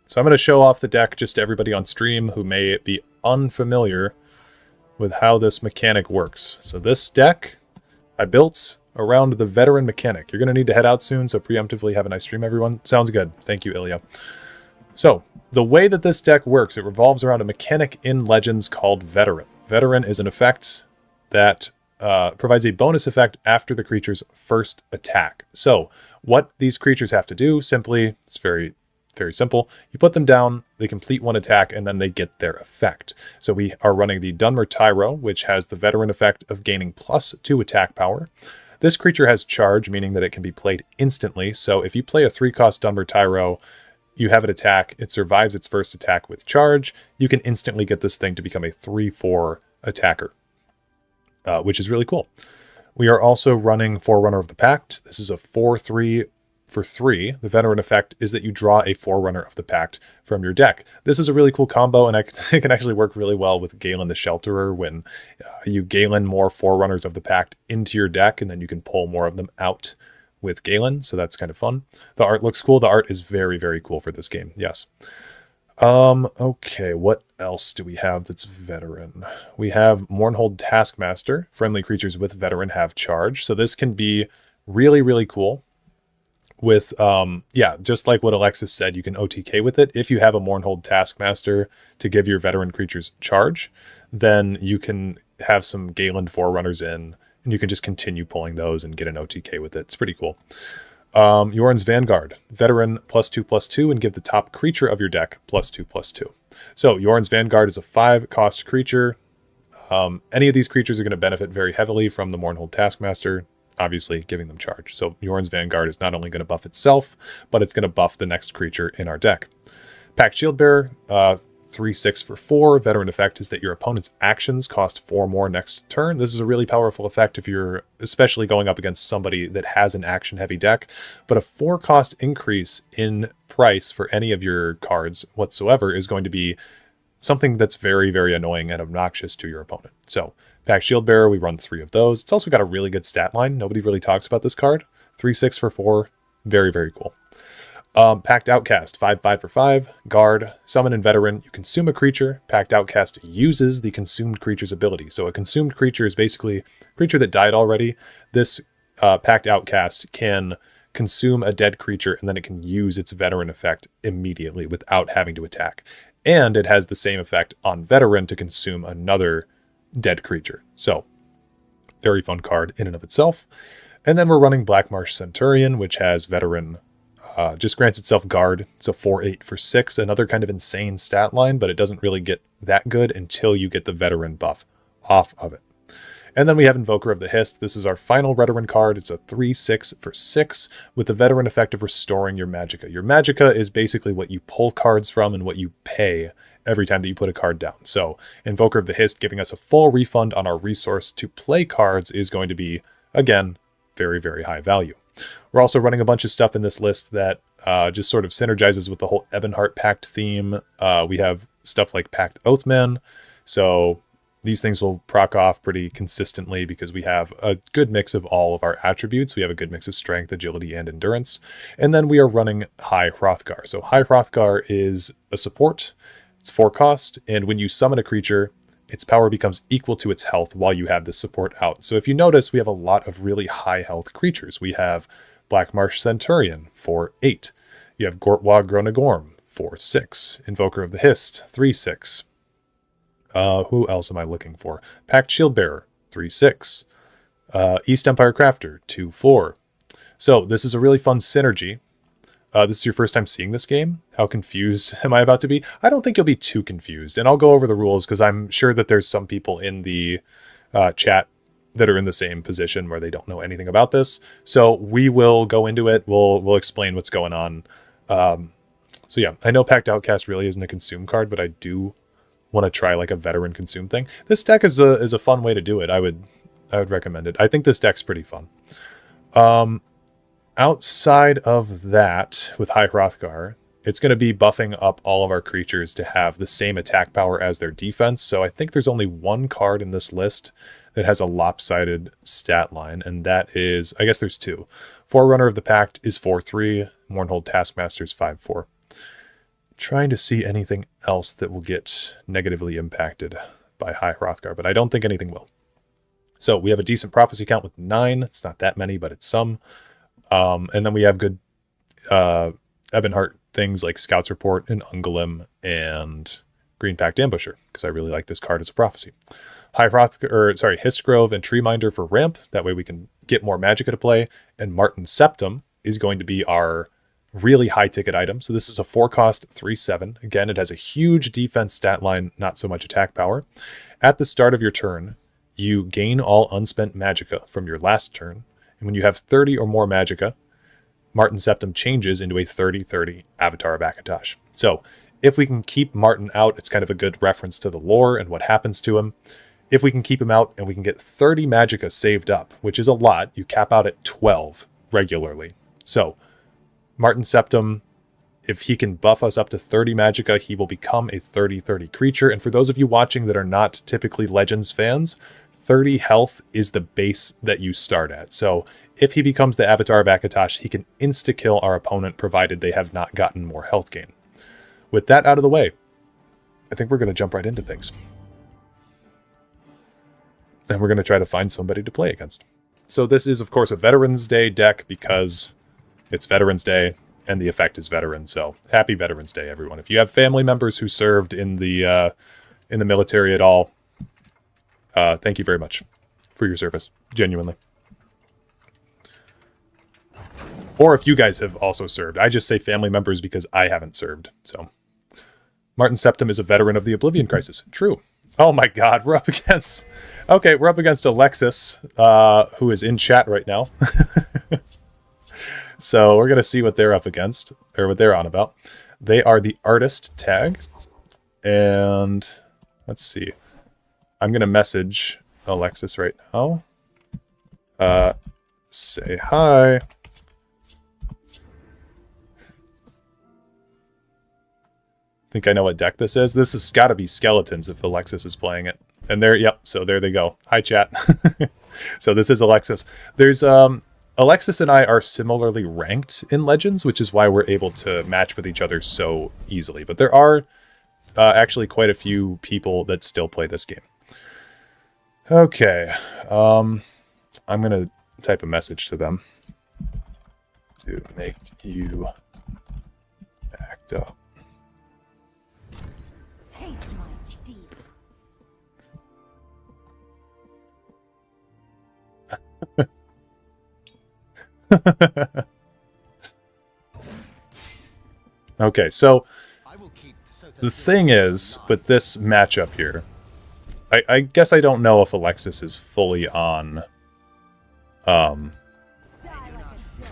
So I'm going to show off the deck just to everybody on stream who may be unfamiliar with how this mechanic works. So this deck I built around the veteran mechanic. You're going to need to head out soon, so preemptively have a nice stream, everyone. Sounds good. Thank you, Ilya. So the way that this deck works, it revolves around a mechanic in Legends called Veteran. Veteran is an effect that provides a bonus effect after the creature's first attack. So what these creatures have to do, simply, it's very simple. You put them down, they complete one attack, and then they get their effect. So we are running the Dunmer Tyro, which has the veteran effect of gaining +2 attack power. This creature has charge, meaning that it can be played instantly. So if you play a 3-cost Dunmer Tyro, you have it attack, it survives its first attack with charge, you can instantly get this thing to become a 3/4 attacker, which is really cool. We are also running Forerunner of the Pact. This is a 4/3 for 3. The veteran effect is that you draw a Forerunner of the Pact from your deck. This is a really cool combo, and it can actually work really well with Galen the Shelterer when you Galen more Forerunners of the Pact into your deck, and then you can pull more of them out with Galen, so that's kind of fun. The art looks cool. The art is very, very cool for this game, yes. Okay, what else do we have that's veteran? We have Mournhold Taskmaster. Friendly creatures with veteran have charge, so this can be really, really cool. With, just like what Alexis said, you can OTK with it. If you have a Mournhold Taskmaster to give your veteran creatures charge, then you can have some Galen Forerunners in, and you can just continue pulling those and get an OTK with it. It's pretty cool. Yorn's Vanguard. Veteran +2/+2 and give the top creature of your deck +2/+2. So Yorn's Vanguard is a 5-cost creature. Any of these creatures are going to benefit very heavily from the Mournhold Taskmaster, obviously giving them charge. So Yorn's Vanguard is not only going to buff itself, but it's going to buff the next creature in our deck. Pact Shieldbearer, 3/6 for 4. Veteran effect is that your opponent's actions cost 4 more next turn. This is a really powerful effect if you're especially going up against somebody that has an action-heavy deck. But a 4-cost increase in price for any of your cards whatsoever is going to be something that's very, very annoying and obnoxious to your opponent. So Pact Shieldbearer, we run 3 of those. It's also got a really good stat line. Nobody really talks about this card. 3/6 for 4. Very, very cool. Pact Outcast, 5/5 for 5. Guard, summon and veteran. You consume a creature. Pact Outcast uses the consumed creature's ability. So a consumed creature is basically a creature that died already. This Pact Outcast can consume a dead creature, and then it can use its veteran effect immediately without having to attack. And it has the same effect on veteran to consume another dead creature. So very fun card in and of itself. And then we're running Blackmarsh Centurion, which has veteran, just grants itself guard. It's a 4/8 for 6, another kind of insane stat line, but it doesn't really get that good until you get the veteran buff off of it. And then we have Invoker of the Hist. This is our final veteran card. It's a 3/6 for 6 with the veteran effect of restoring your Magicka. Your Magicka is basically what you pull cards from and what you pay every time that you put a card down. So Invoker of the Hist giving us a full refund on our resource to play cards is going to be, again, very, very high value. We're also running a bunch of stuff in this list that just sort of synergizes with the whole Ebonheart Pact theme. We have stuff like Pact Oathman. So these things will proc off pretty consistently because we have a good mix of all of our attributes. We have a good mix of strength, agility, and endurance. And then we are running High Hrothgar. So High Hrothgar is a support. It's 4 cost, and when you summon a creature, its power becomes equal to its health while you have this support out. So if you notice, we have a lot of really high health creatures. We have Blackmarsh Centurion, 4/8. You have Gortwag Gronagorm, 4/6. Invoker of the Hist, 3/6. Who else am I looking for? Pact Shieldbearer, 3/6. East Empire Crafter, 2/4. So this is a really fun synergy. This is your first time seeing this game. How confused am I about to be? I don't think you'll be too confused, and I'll go over the rules because I'm sure that there's some people in the chat that are in the same position where they don't know anything about this. So we will go into it. We'll explain what's going on. So yeah, I know Pact Outcast really isn't a consume card, but I do want to try like a veteran consume thing. This deck is a fun way to do it. I would recommend it. I think this deck's pretty fun. Outside of that, with High Hrothgar, it's going to be buffing up all of our creatures to have the same attack power as their defense. So I think there's only one card in this list that has a lopsided stat line, and that is, I guess there's 2. Forerunner of the Pact is 4/3, Mournhold Taskmaster is 5/4. Trying to see anything else that will get negatively impacted by High Hrothgar, but I don't think anything will. So we have a decent prophecy count with 9. It's not that many, but it's some. And then we have good Ebonheart things like Scout's Report and Ungolem and Green Pact Ambusher, because I really like this card as a prophecy. High Hrothgar, or sorry, Histgrove and Treeminder for ramp. That way we can get more Magicka to play. And Martin Septum is going to be our really high ticket item. So this is a 4-cost 3/7. Again, it has a huge defense stat line, not so much attack power. At the start of your turn, you gain all unspent Magicka from your last turn. And when you have 30 or more Magicka, Martin Septum changes into a 30/30 Avatar of Akatosh. So if we can keep Martin out, it's kind of a good reference to the lore and what happens to him. If we can keep him out and we can get 30 Magicka saved up, which is a lot, you cap out at 12 regularly. So Martin Septum, if he can buff us up to 30 Magicka, he will become a 30/30 creature. And for those of you watching that are not typically Legends fans, 30 health is the base that you start at. So if he becomes the Avatar of Akatosh, he can insta-kill our opponent, provided they have not gotten more health gain. With that out of the way, I think we're going to jump right into things. And we're going to try to find somebody to play against. So this is, of course, a Veterans Day deck because it's Veterans Day and the effect is veteran. So happy Veterans Day, everyone. If you have family members who served in the military at all, thank you very much for your service, genuinely. Or if you guys have also served. I just say family members because I haven't served. So Martin Septum is a veteran of the Oblivion Crisis. True. Oh my god, we're up against... Okay, we're up against Alexis, who is in chat right now. So we're going to see what they're up against, or what they're on about. They are the Artist tag. And let's see. I'm going to message Alexis right now. Say hi. Think I know what deck this is. This has got to be Skeletons if Alexis is playing it. And there, yep, so there they go. Hi, chat. So this is Alexis. There's, Alexis and I are similarly ranked in Legends, which is why we're able to match with each other so easily. But there are actually quite a few people that still play this game. Okay, I'm going to type a message to them to make you act up. Taste my steel. Okay, so the thing is, with this matchup here, I guess I don't know if Alexis is fully on... I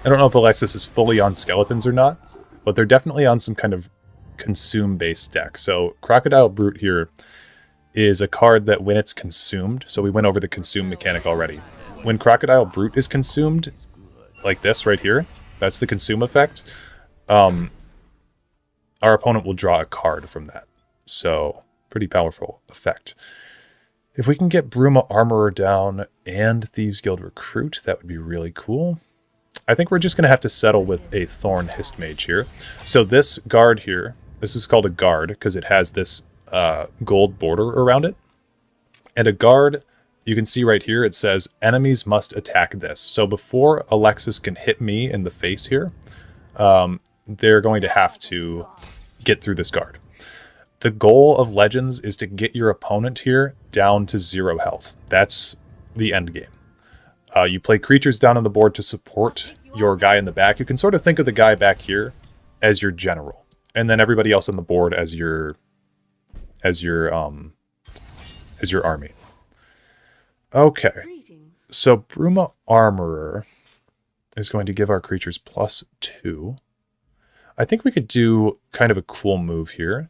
don't know if Alexis is fully on Skeletons or not, but they're definitely on some kind of consume-based deck. So Crocodile Brute here is a card that when it's consumed, so we went over the consume mechanic already. When Crocodile Brute is consumed, like this right here, that's the consume effect, our opponent will draw a card from that. So, pretty powerful effect. If we can get Bruma Armorer down and Thieves Guild Recruit, that would be really cool. I think we're just going to have to settle with a Thorn Histmage here. So this guard here, this is called a guard because it has this gold border around it. And a guard, you can see right here, it says enemies must attack this. So before Alexis can hit me in the face here, they're going to have to get through this guard. The goal of Legends is to get your opponent here down to 0 health. That's the end game. You play creatures down on the board to support your guy in the back. You can sort of think of the guy back here as your general, and then everybody else on the board as your army. Okay, so Bruma Armorer is going to give our creatures +2. I think we could do kind of a cool move here.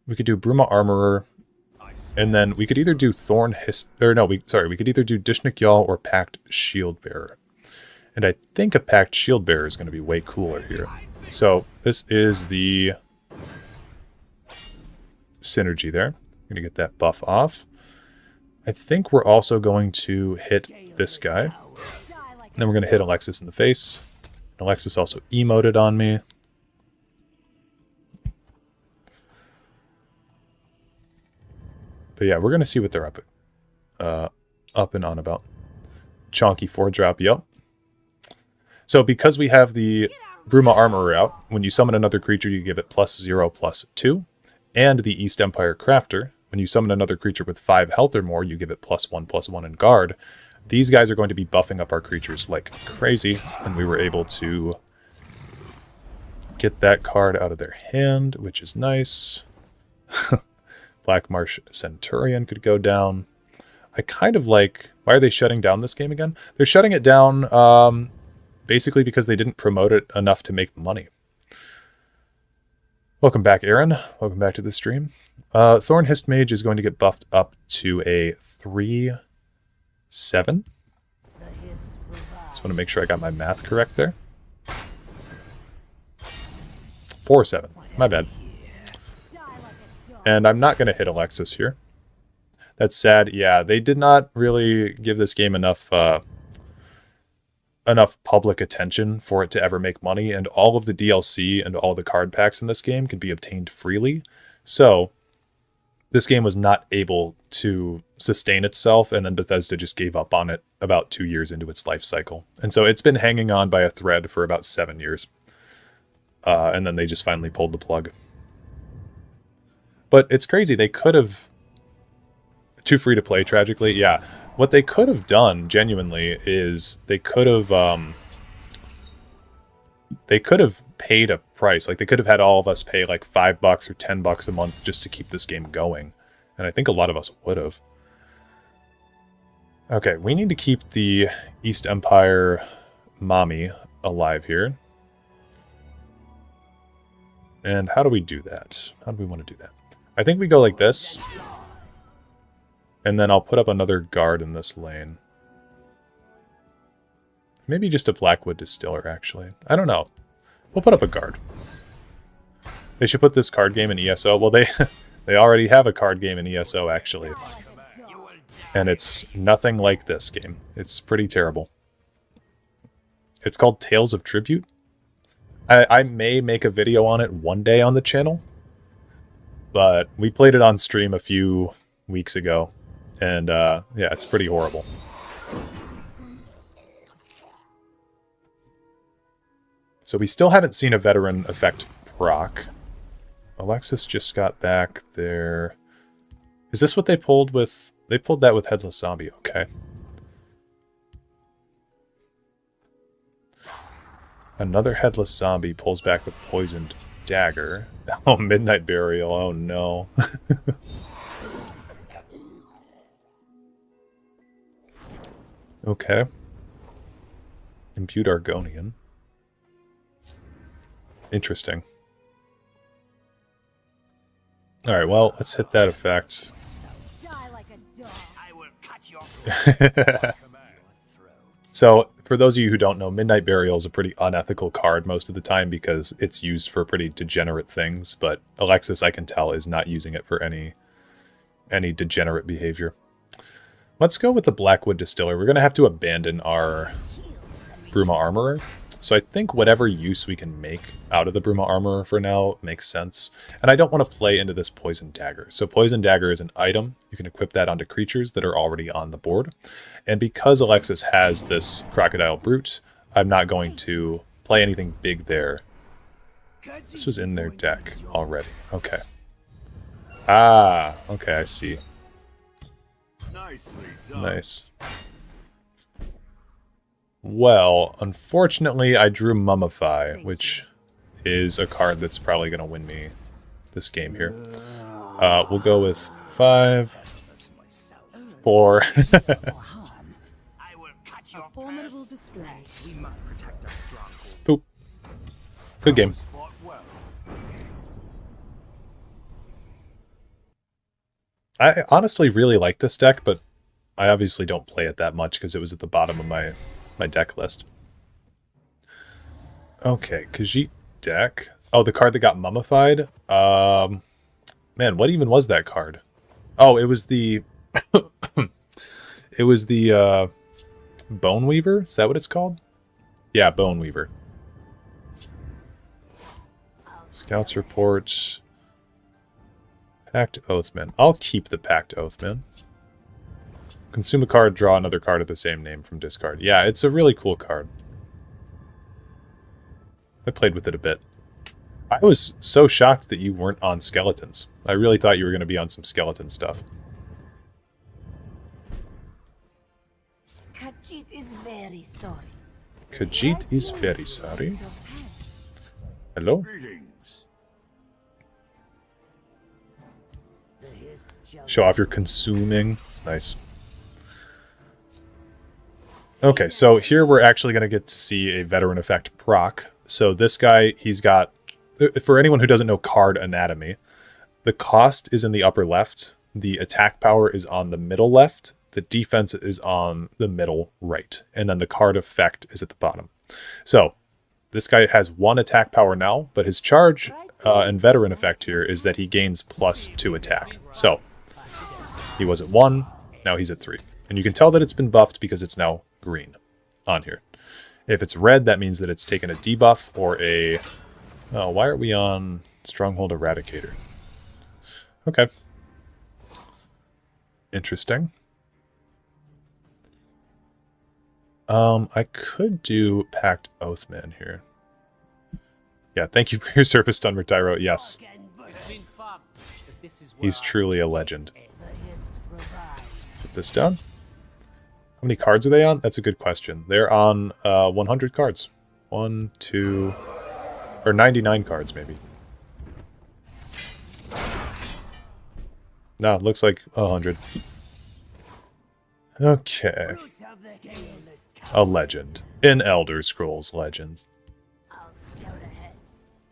We could do Bruma Armorer, and then we could either do we could either do Dishnik Yal or Pact Shield Bearer. And I think a Pact Shield Bearer is going to be way cooler here. So this is the synergy there. I'm going to get that buff off. I think we're also going to hit this guy. And then we're going to hit Alexis in the face. And Alexis also emoted on me. But yeah, we're going to see what they're up and on about. Chonky 4-drop, yep. So because we have the Bruma Armorer out, when you summon another creature, you give it +0/+2. And the East Empire Crafter, when you summon another creature with 5 health or more, you give it +1/+1 in guard. These guys are going to be buffing up our creatures like crazy, and we were able to get that card out of their hand, which is nice. Black Marsh Centurion could go down. I kind of like... Why are they shutting down this game again? They're shutting it down basically because they didn't promote it enough to make money. Welcome back, Aaron. Welcome back to the stream. Thorn Hist Mage is going to get buffed up to a 3/7. Just want to make sure I got my math correct there. 4/7. My bad. And I'm not going to hit Alexis here. That's sad. Yeah, they did not really give this game enough public attention for it to ever make money, and all of the DLC and all the card packs in this game can be obtained freely. So this game was not able to sustain itself, and then Bethesda just gave up on it about 2 years into its life cycle. And so it's been hanging on by a thread for about 7 years. And then they just finally pulled the plug. But it's crazy. They could have... Too free to play, tragically. Yeah. What they could have done, genuinely, is they could have paid a price. Like, they could have had all of us pay like $5 or $10 a month just to keep this game going. And I think a lot of us would have. Okay, we need to keep the East Empire mommy alive here. And how do we do that? How do we want to do that? I think we go like this. And then I'll put up another guard in this lane. Maybe just a Blackwood Distiller, actually. I don't know. We'll put up a guard. They should put this card game in ESO. Well, they already have a card game in ESO, actually. And it's nothing like this game. It's pretty terrible. It's called Tales of Tribute. I may make a video on it one day on the channel. But we played it on stream a few weeks ago. And, yeah, it's pretty horrible. So we still haven't seen a veteran effect proc. Alexis just got back there. Is this what they pulled with... They pulled that with Headless Zombie, okay. Another Headless Zombie pulls back the Poisoned Dagger. Oh, Midnight Burial, oh no. Okay. Imbued Argonian. Interesting. Alright, well, let's hit that effect. So, for those of you who don't know, Midnight Burial is a pretty unethical card most of the time because it's used for pretty degenerate things, but Alexis, I can tell, is not using it for any degenerate behavior. Let's go with the Blackwood Distiller. We're going to have to abandon our Bruma Armorer. So I think whatever use we can make out of the Bruma Armorer for now makes sense. And I don't want to play into this Poison Dagger. So Poison Dagger is an item. You can equip that onto creatures that are already on the board. And because Alexis has this Crocodile Brute, I'm not going to play anything big there. This was in their deck already. Okay. Ah, okay, I see. Nice. Well, unfortunately, I drew Mummify, which is a card that's probably going to win me this game here. We'll go with 5, 4. Poop. Good game. I honestly really like this deck, but I obviously don't play it that much because it was at the bottom of my deck list. Okay, Khajiit deck. Oh, the card that got mummified? Man, what even was that card? Oh, it was the... it was the, Bone Weaver? Is that what it's called? Yeah, Bone Weaver. Scouts report... Pact Oathman. I'll keep the Pact Oathman. Consume a card, draw another card of the same name from discard. Yeah, it's a really cool card. I played with it a bit. I was so shocked that you weren't on skeletons. I really thought you were going to be on some skeleton stuff. Khajiit is very sorry. Khajiit is very sorry. Hello? Show off your consuming. Nice. Okay, so here we're actually going to get to see a veteran effect proc. So this guy, he's got... For anyone who doesn't know card anatomy, the cost is in the upper left, the attack power is on the middle left, the defense is on the middle right, and then the card effect is at the bottom. So this guy has 1 attack power now, but his charge and veteran effect here is that he gains +2 attack. So he was at 1, now he's at 3. And you can tell that it's been buffed because it's now green on here. If it's red, that means that it's taken a debuff or a... Oh, why are we on Stronghold Eradicator? Okay. Interesting. I could do Pact Oathman here. Yeah, thank you for your service, Dunmer Tyro. Yes. He's truly a legend. Put this down. How many cards are they on? That's a good question. They're on 100 cards. 1, 2... Or 99 cards, maybe. No, it looks like 100. Okay. A legend. An Elder Scrolls legend.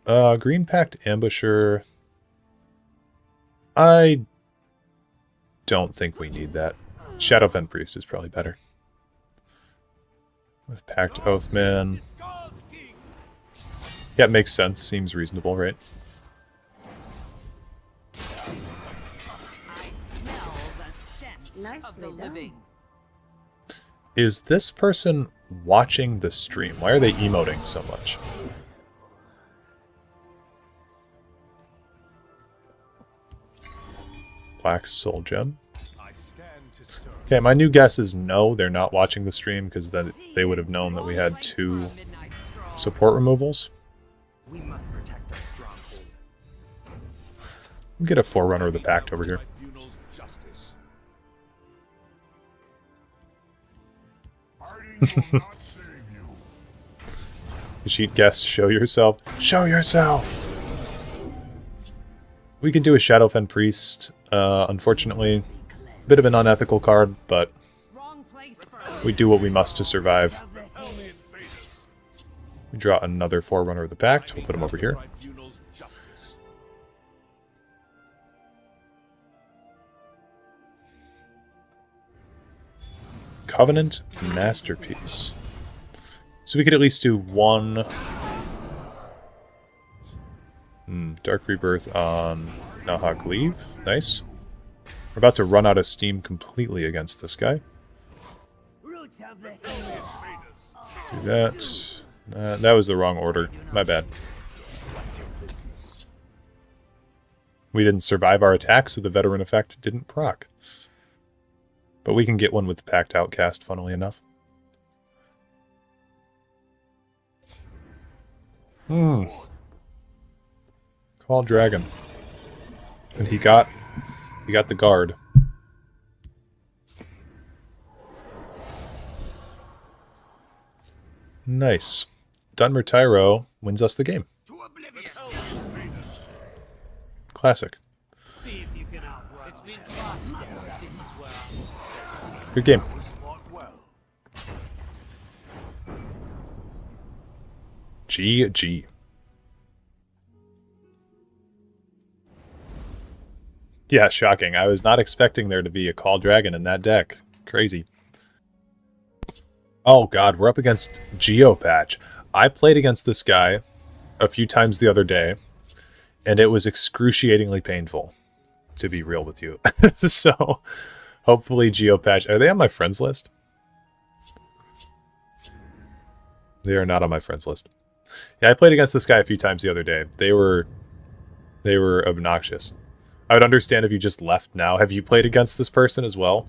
Green Pact Ambusher. I don't think we need that. Shadowfen Priest is probably better. With Pact Oathman. Yeah, it makes sense. Seems reasonable, right? Nicely done. Is this person watching the stream? Why are they emoting so much? Black Soul Gem. Okay, my new guess is no, they're not watching the stream because then they would have known that we had 2 support removals. We must protect our stronghold. We'll get a Forerunner of the Pact over here. Cheat guest, show yourself. Show yourself! We can do a Shadowfen Priest. Unfortunately, a bit of an unethical card, but we do what we must to survive. We draw another Forerunner of the Pact. We'll put him over here. Covenant Masterpiece. So we could at least do 1... Dark Rebirth on Nahak Leave. Nice. We're about to run out of steam completely against this guy. Do that. That was the wrong order. My bad. We didn't survive our attack, so the veteran effect didn't proc. But we can get one with Pact Outcast, funnily enough. Call Dragon. And he got the guard. Nice. Dunmer Tyro wins us the game. Classic. Good game. GG. Yeah, shocking. I was not expecting there to be a Call Dragon in that deck. Crazy. Oh god, we're up against Geopatch. I played against this guy a few times the other day, and it was excruciatingly painful, to be real with you. So, hopefully Geopatch... Are they on my friends list? They are not on my friends list. Yeah, I played against this guy a few times the other day. They were obnoxious. I would understand if you just left now. Have you played against this person as well?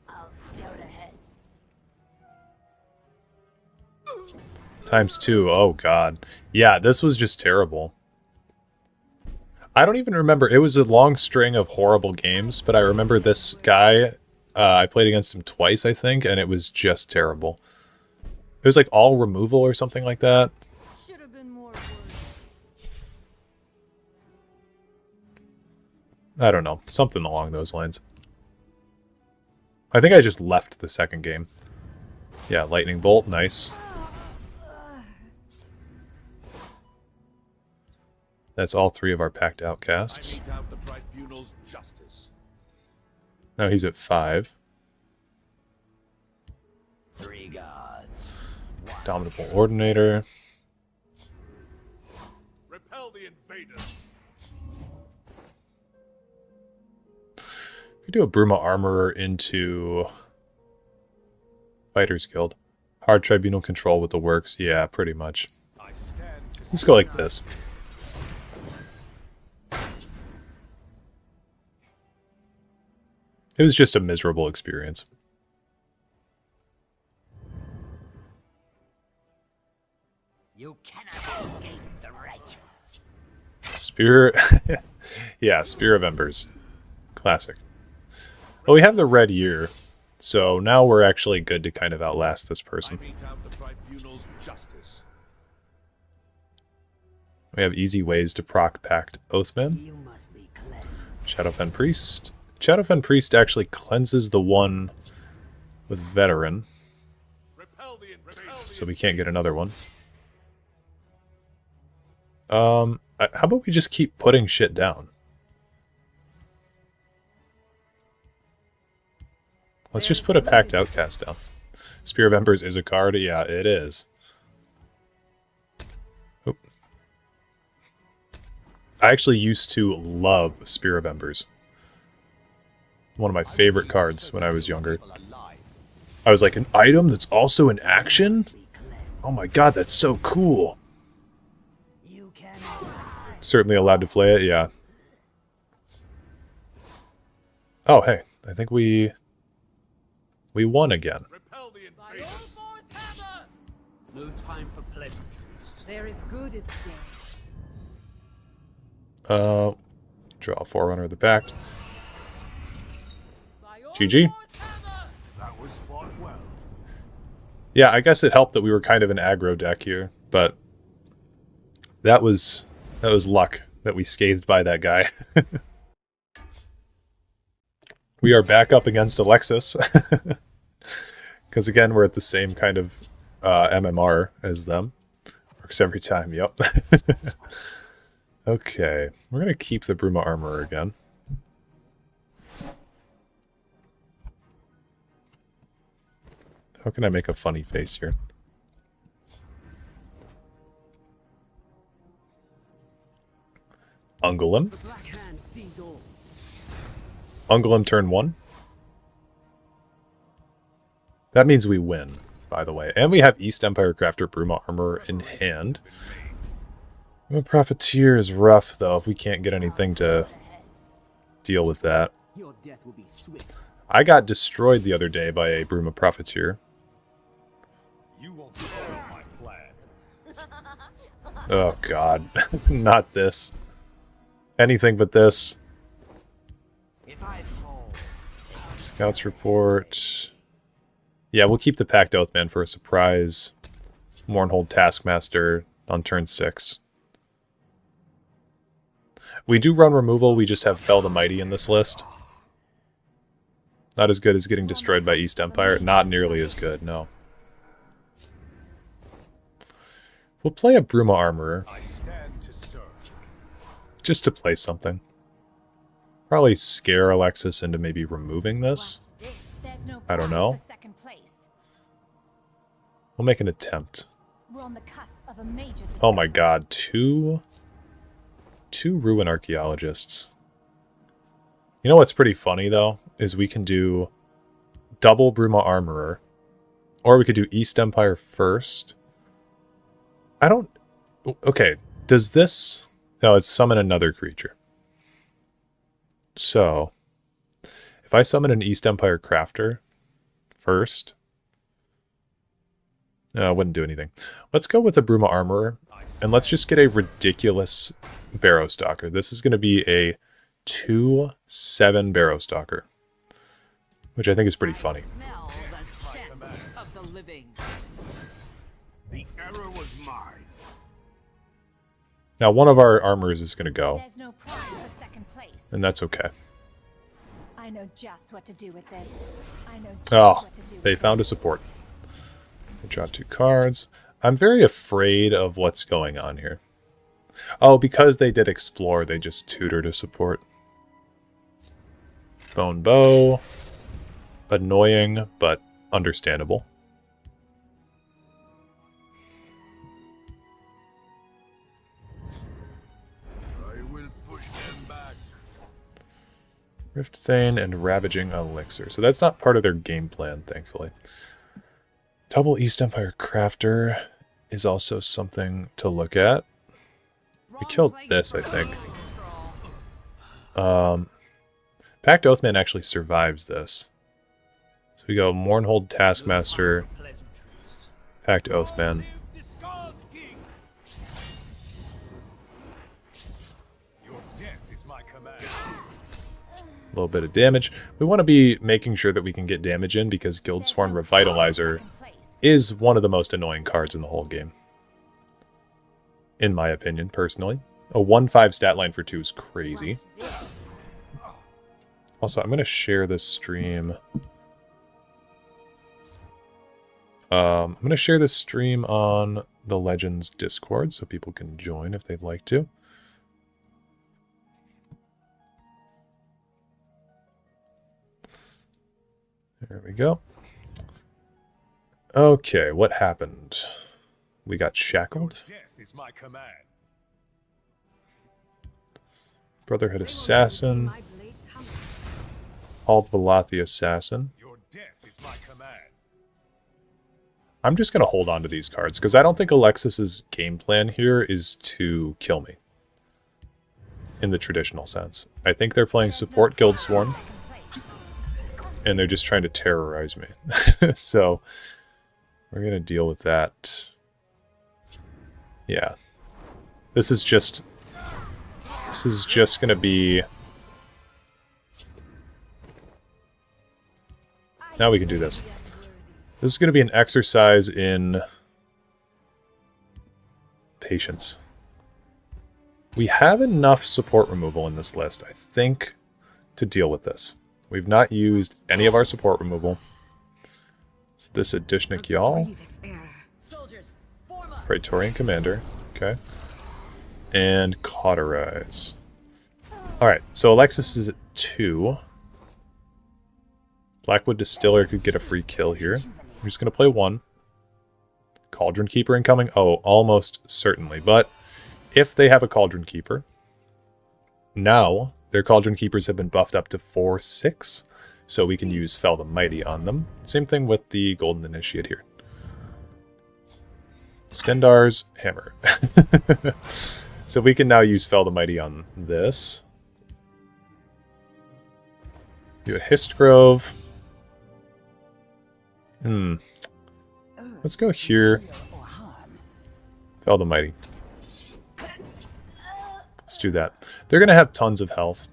I'll scout ahead. ×2. Oh, God. Yeah, this was just terrible. I don't even remember. It was a long string of horrible games, but I remember this guy. I played against him twice, I think, and it was just terrible. It was like all removal or something like that. Should have been more work. I don't know. Something along those lines. I think I just left the second game. Yeah, lightning bolt. Nice. That's all 3 of our packed outcasts. Now he's at 5. 3 gods. Dominable Ordinator. Repel the invaders. We do a Bruma Armorer into Fighters Guild. Hard Tribunal control with the works. Yeah, pretty much. Let's go like this. It was just a miserable experience. You cannot escape the righteous. Spear... yeah, Spear of Embers. Classic. Well, we have the red year, so now we're actually good to kind of outlast this person. We have easy ways to proc Pact Oathman. You must be cleansed. Shadowfen Priest. Shadowfen Priest actually cleanses the one with Veteran, so we can't get another one. How about we just keep putting shit down? Let's just put a Packed Outcast down. Spear of Embers is a card? Yeah, it is. Oop. I actually used to love Spear of Embers. One of my favorite cards when I was younger. I was like, an item that's also in action? Oh my god, that's so cool. You can Certainly allowed to play it, yeah. Oh, hey, I think we won again. no time for pleasantries. They're as good as dead. Draw a Forerunner of the Pact. GG. That was fought well. Yeah, I guess it helped that we were kind of an aggro deck here, but that was luck that we scathed by that guy. We are back up against Alexis. Because again, we're at the same kind of MMR as them. Works every time, yep. Okay, we're going to keep the Bruma Armorer again. How can I make a funny face here? Ungolem. The Black Hand sees all. Ungolem turn 1. That means we win, by the way. And we have East Empire Crafter Bruma Armorer in hand. The Profiteer is rough, though, if we can't get anything to deal with that. Your death will be swift. I got destroyed the other day by a Bruma Profiteer. You won't follow my plan. Oh, God. Not this. Anything but this. If I fall, Scouts report. Yeah, we'll keep the Pact Oathman for a surprise Mournhold Taskmaster on turn 6. We do run removal, we just have Fell the Mighty in this list. Not as good as getting destroyed by East Empire. Not nearly as good, no. We'll play a Bruma Armorer. I stand to serve. Just to play something. Probably scare Alexis into maybe removing this. There's no I don't promise know. for second place. We'll make an attempt. We're on the cusp of a major Oh my god, two Ruin Archaeologists. You know what's pretty funny, though, is we can do double Bruma Armorer, or we could do East Empire first. I don't... Okay, does this... No, it's summon another creature. So, if I summon an East Empire Crafter first, no, it wouldn't do anything. Let's go with a Bruma Armorer, and let's just get a ridiculous Barrow Stalker. This is going to be a 2/7 Barrow Stalker, which I think is pretty funny. Smell the scent of the living. The error was mine. Now, one of our armors is going to go, There's no prize for second place. and that's okay. I know just what to do with this. I know just Oh, what to do they with found a support. They draw 2 cards. I'm very afraid of what's going on here. Oh, because they did explore, they just tutored a support. Bone Bow. Annoying, but understandable. I will push them back. Rift Thane and Ravaging Elixir. So that's not part of their game plan, thankfully. Double East Empire Crafter is also something to look at. We killed this, I think. Pact Oathman actually survives this. So we go Mournhold Taskmaster, Pleasantries. Pact Oathman. Discard king. Your death is my command. A little bit of damage. We want to be making sure that we can get damage in because Guildsworn Revitalizer second place. is one of the most annoying cards in the whole game. In my opinion, personally. A 1/5 stat line for 2 is crazy. Also, I'm going to share this stream. I'm going to share this stream on the Legends Discord so people can join if they'd like to. There we go. Okay, what happened? We got shackled. Death is my command. Brotherhood Assassin. My blade coming. Ald Valathi Assassin. Your death is my command. I'm just going to hold on to these cards because I don't think Alexis's game plan here is to kill me. In the traditional sense. I think they're playing support Guildsworn and they're just trying to terrorize me. So we're going to deal with that. Yeah. This is just going to be... Now we can do this. This is going to be an exercise in patience. We have enough support removal in this list, I think, to deal with this. We've not used any of our support removal. So this Adishnik Y'all, Grievous error. Soldiers, form up. Praetorian Commander, okay, and Cauterize. Alright, so Alexis is at 2. Blackwood Distiller could get a free kill here. I'm just going to play 1. Cauldron Keeper incoming? Oh, almost certainly. But if they have a Cauldron Keeper, now their Cauldron Keepers have been buffed up to 4/6, so we can use Fell the Mighty on them. Same thing with the Golden Initiate here. Stendar's Hammer. So we can now use Fell the Mighty on this. Do a Histgrove. Let's go here. Fell the Mighty. Let's do that. They're going to have tons of health.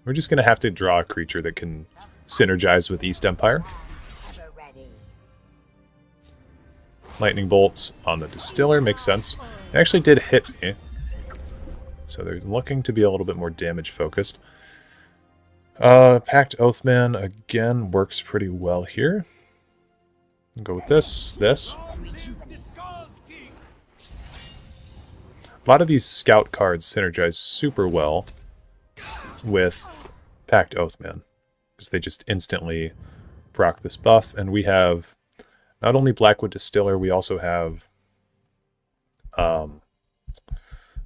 We're just going to have to draw a creature that can synergize with East Empire. Lightning Bolts on the Distiller makes sense. It actually did hit me. So they're looking to be a little bit more damage focused. Pact Oathman again works pretty well here. I'll go with this. A lot of these scout cards synergize super well with Pact Oathman, because they just instantly proc this buff, and we have not only Blackwood Distiller, we also have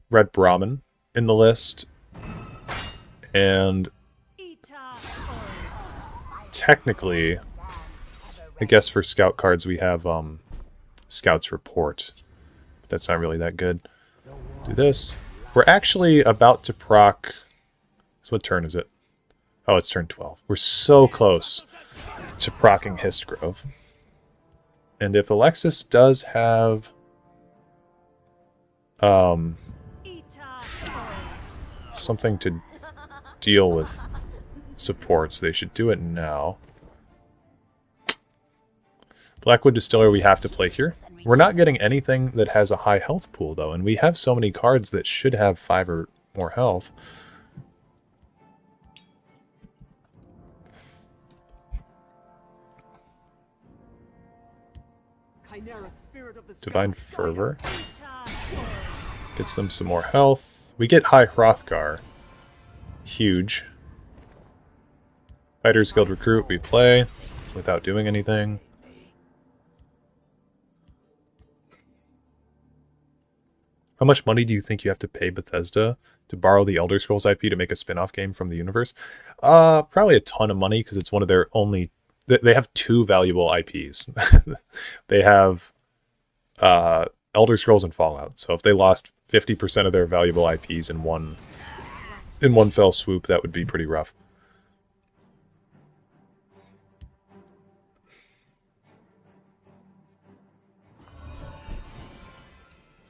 Red Brahmin in the list, and technically, I guess for scout cards we have Scout's Report, but that's not really that good. Do this. We're actually about to proc... So what turn is it? Oh, it's turn 12. We're so close to proccing Histgrove. And if Alexis does have something to deal with supports, they should do it now. Blackwood Distiller we have to play here. We're not getting anything that has a high health pool, though, and we have so many cards that should have 5 or more health. Divine Fervor gets them some more health. We get High Hrothgar. Huge. Fighters Guild Recruit we play without doing anything. How much money do you think you have to pay Bethesda to borrow the Elder Scrolls IP to make a spin-off game from the universe? Probably a ton of money, because it's one of their only... They have 2 valuable IPs. They have Elder Scrolls and Fallout. So if they lost 50% of their valuable IPs in one fell swoop, that would be pretty rough.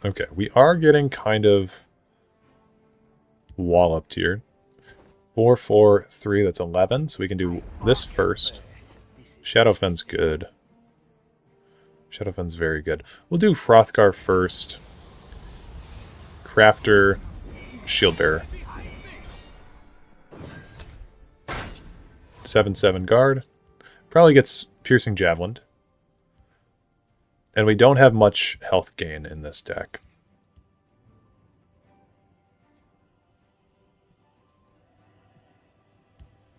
Okay, we are getting kind of walloped here. 4, 4, 3, that's 11. So we can do this first. Shadowfen's good. Shadowfen's very good. We'll do Hrothgar first. Crafter, Shieldbearer. 7/7 guard. Probably gets Piercing Javelin. And we don't have much health gain in this deck.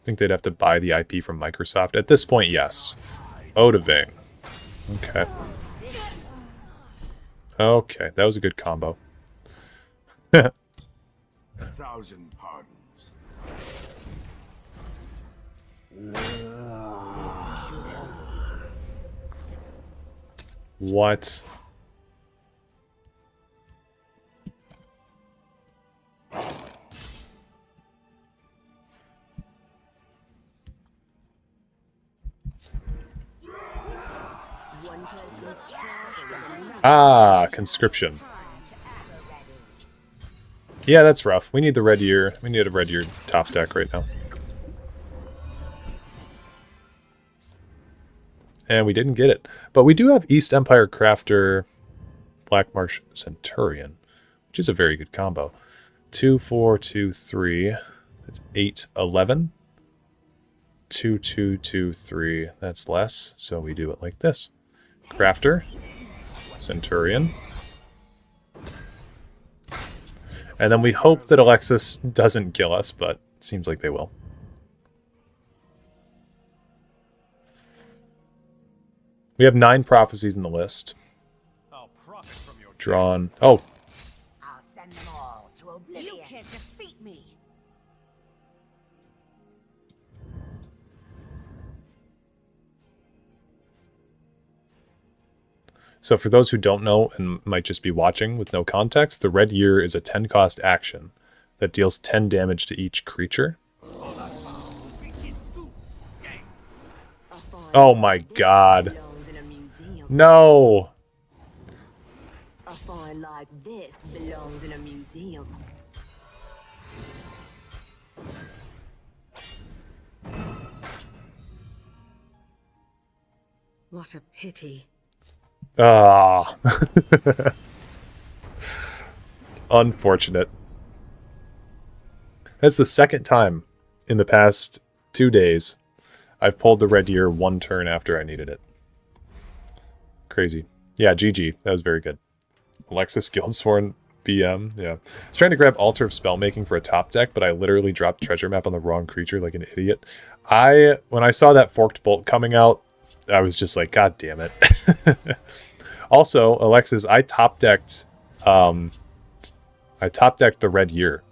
I think they'd have to buy the IP from Microsoft. At this point, yes. Odaving. Okay. Okay, that was a good combo. 1,000 pardons. What? Ah, conscription. Yeah, that's rough. We need the red year. We need a red year top deck right now. And we didn't get it. But we do have East Empire Crafter, Black Marsh Centurion, which is a very good combo. 2, 4, 2, 3. That's 8, 11. 2, 2, 2, 3. That's less. So we do it like this. Crafter, Centurion. And then we hope that Alexis doesn't kill us, but it seems like they will. We have 9 prophecies in the list. Drawn. Oh. I'll send them all to oblivion. You can't defeat me. So for those who don't know and might just be watching with no context, the Red Year is a 10-cost action that deals 10 damage to each creature. Oh my god. No! A find like this belongs in a museum. What a pity. Ah. Unfortunate. That's the second time in the past 2 days I've pulled the Red Year 1 turn after I needed it. Crazy. Yeah, GG. That was very good. Alexis Guildsworn BM. Yeah. I was trying to grab Altar of Spellmaking for a top deck, but I literally dropped Treasure Map on the wrong creature like an idiot. When I saw that Forked Bolt coming out, I was just like, God damn it. Also, Alexis, I top decked the Red Year.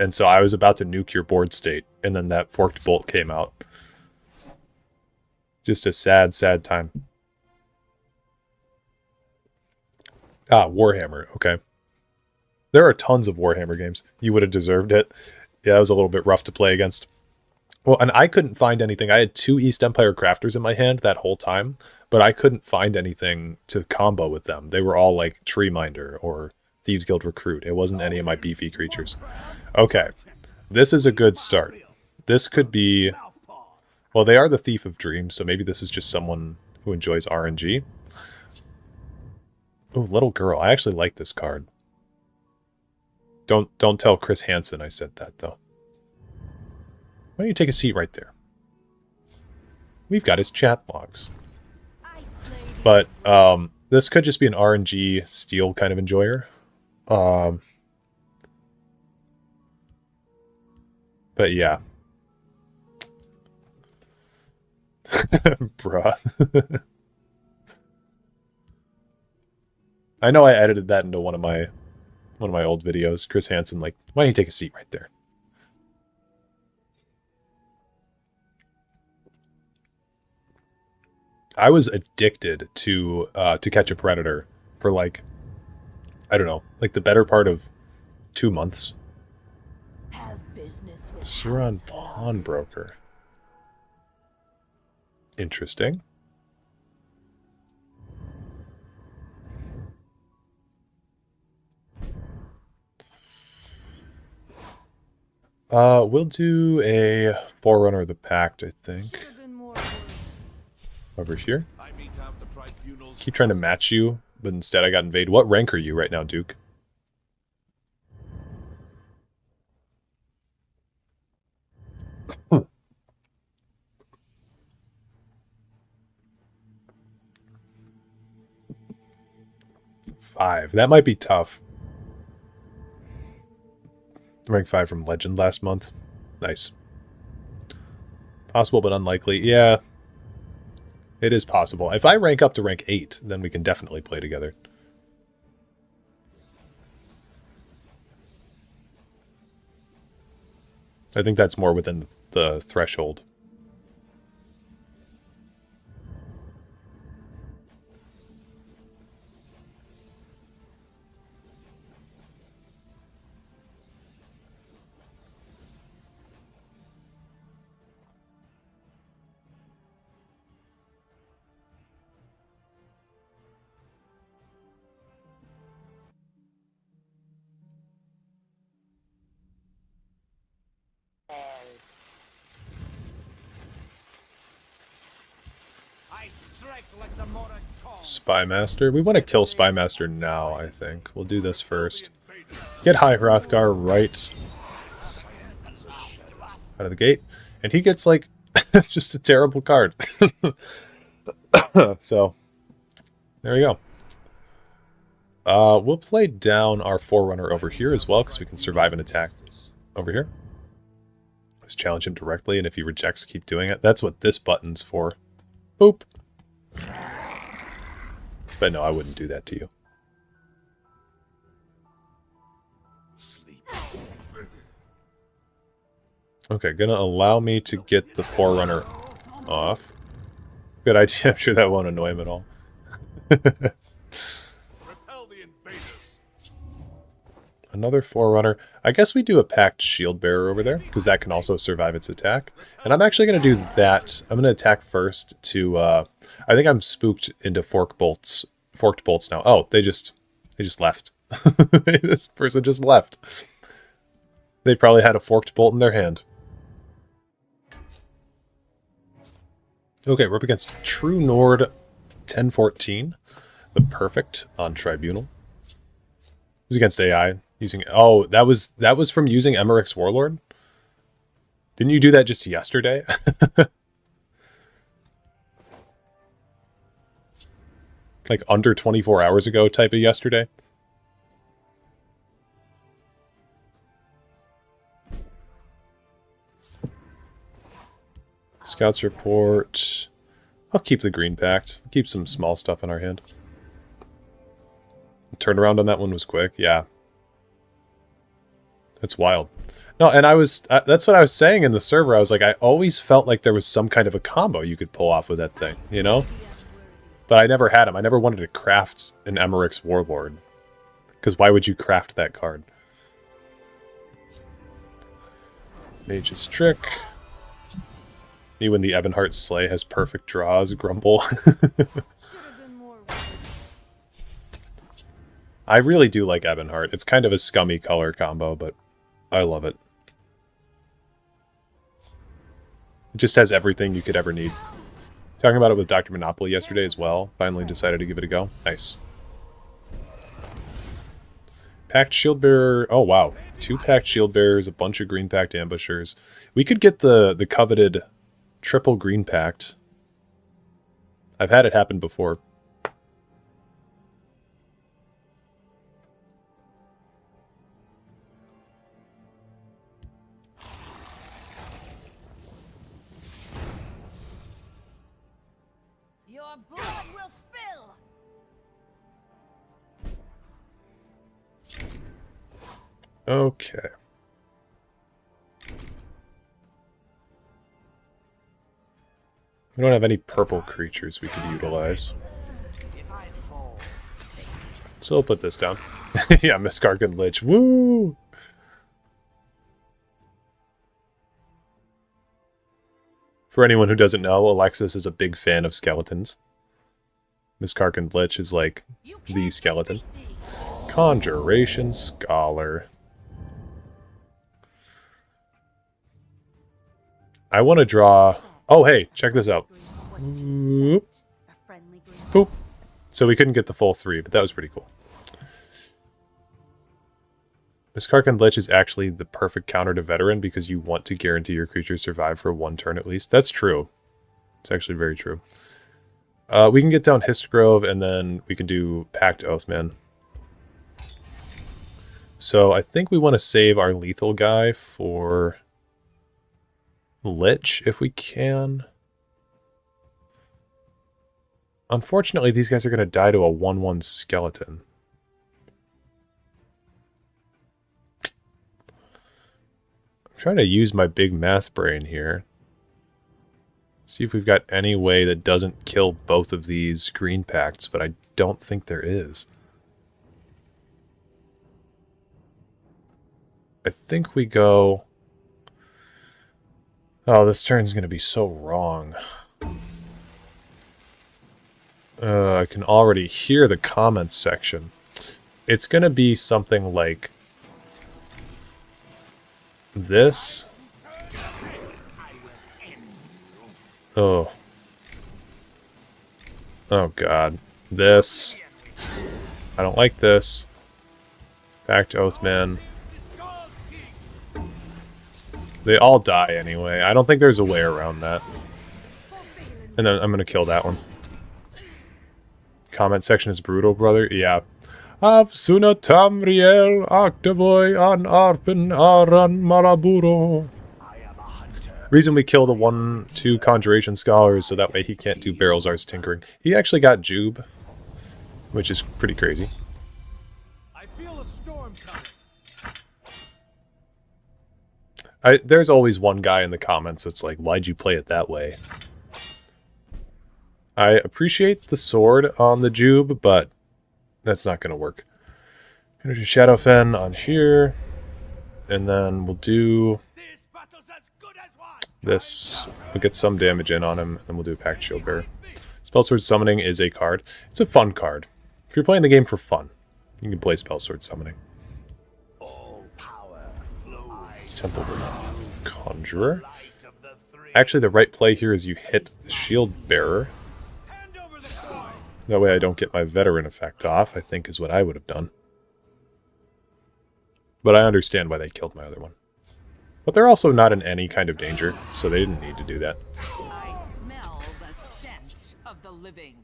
And so I was about to nuke your board state, and then that Forked Bolt came out. Just a sad, sad time. Ah, Warhammer. Okay. There are tons of Warhammer games. You would have deserved it Yeah, that was a little bit rough to play against. Well, and I couldn't find anything. I had 2 East Empire Crafters in my hand that whole time, but I couldn't find anything to combo with them. They were all like Tree Minder or Thieves Guild Recruit. It wasn't any of my beefy creatures. Okay, this is a good start. This could be... Well, they are the Thief of Dreams, so maybe this is just someone who enjoys RNG. Oh, Little Girl. I actually like this card. Don't tell Chris Hansen I said that, though. Why don't you take a seat right there? We've got his chat logs. But this could just be an RNG steal kind of enjoyer. But yeah. Bruh. I know I edited that into one of my old videos. Chris Hansen, like, why don't you take a seat right there? I was addicted to Catch a Predator for like, I don't know, like the better part of 2 months. Have business with Suran Pawnbroker. Interesting. We'll do a Forerunner of the Pact, I think. Over here. Keep trying to match you, but instead I got invaded. What rank are you right now, Duke? Five. That might be tough. Rank 5 from Legend last month. Nice. Possible but unlikely. Yeah. It is possible. If I rank up to rank 8, then we can definitely play together. I think that's more within the threshold. Spymaster. We want to kill Spymaster now, I think. We'll do this first. Get High Hrothgar right out of the gate. And he gets, like, just a terrible card. So, there we go. We'll play down our Forerunner over here as well, because we can survive an attack over here. Let's challenge him directly, and if he rejects, keep doing it. That's what this button's for. Boop. But no, I wouldn't do that to you. Okay, gonna allow me to get the Forerunner off. Good idea. I'm sure that won't annoy him at all. Another Forerunner. I guess we do a Pact Shield Bearer over there, because that can also survive its attack. And I'm actually going to do that. I'm going to attack first to... I think I'm spooked into Forked Bolts now. Oh, they just left. This person just left. They probably had a Forked Bolt in their hand. Okay, we're up against True Nord 1014. The Perfect on Tribunal. He's against AI. Using... Oh, that was from using Emmerich's Warlord? Didn't you do that just yesterday? Like under 24 hours ago type of yesterday? Scouts report. I'll keep the green pact. Keep some small stuff in our hand. The turnaround on that one was quick. Yeah. That's wild. No, and that's what I was saying in the server. I was like, I always felt like there was some kind of a combo you could pull off with that thing, you know? But I never had him. I never wanted to craft an Emmerich's Warlord. Because why would you craft that card? Mage's Trick. Me when the Ebonheart Slay has perfect draws, grumble. I really do like Ebonheart. It's kind of a scummy color combo, but I love it. It just has everything you could ever need. Talking about it with Dr. Monopoly yesterday as well. Finally decided to give it a go. Nice. Packed Shield Bearer. Oh, wow. 2 Packed Shield Bearers, a bunch of green Packed Ambushers. We could get the coveted triple green Packed. I've had it happen before. Your blood will spill. Okay. We don't have any purple creatures we could utilize. So we'll put this down. Yeah, Miskark and Lich. Woo! For anyone who doesn't know, Alexis is a big fan of skeletons. Miskark and Lich is like the skeleton. Conjuration Scholar. I want to draw... Oh, hey, check this out. Boop. Boop. So we couldn't get the full 3, but that was pretty cool. Miskark and Lich is actually the perfect counter to Veteran because you want to guarantee your creatures survive for 1 turn at least. That's true. It's actually very true. We can get down Histgrove, and then we can do Pact Oathman. So I think we want to save our lethal guy for Lich, if we can. Unfortunately, these guys are going to die to a 1/1 skeleton. I'm trying to use my big math brain here. See if we've got any way that doesn't kill both of these green pacts, but I don't think there is. I think we go... Oh, this turn's going to be so wrong. I can already hear the comments section. It's going to be something like this. Oh. Oh, God. This. I don't like this. Back to Oathman. They all die anyway. I don't think there's a way around that. And then I'm going to kill that one. Comment section is brutal, brother. Yeah. Av suna tamriel actavoy an arpen aran maraburo. Reason we kill the 1/2 Conjuration Scholars so that way he can't do Barrel Czar's Tinkering. He actually got Jube, which is pretty crazy. I feel a storm coming. There's always one guy in the comments that's like, why'd you play it that way? I appreciate the sword on the Jube, but that's not going to work. I'm going to do Shadowfen on here, and then we'll do this. We'll get some damage in on him, and we'll do Pact Shield Bearer. Spellsword Summoning is a card. It's a fun card. If you're playing the game for fun, you can play Spellsword Summoning. Temple Conjurer. Actually, the right play here is you hit the Shield Bearer. That way I don't get my Veteran effect off, I think is what I would have done. But I understand why they killed my other one. But they're also not in any kind of danger, so they didn't need to do that. I smell the stench of the living.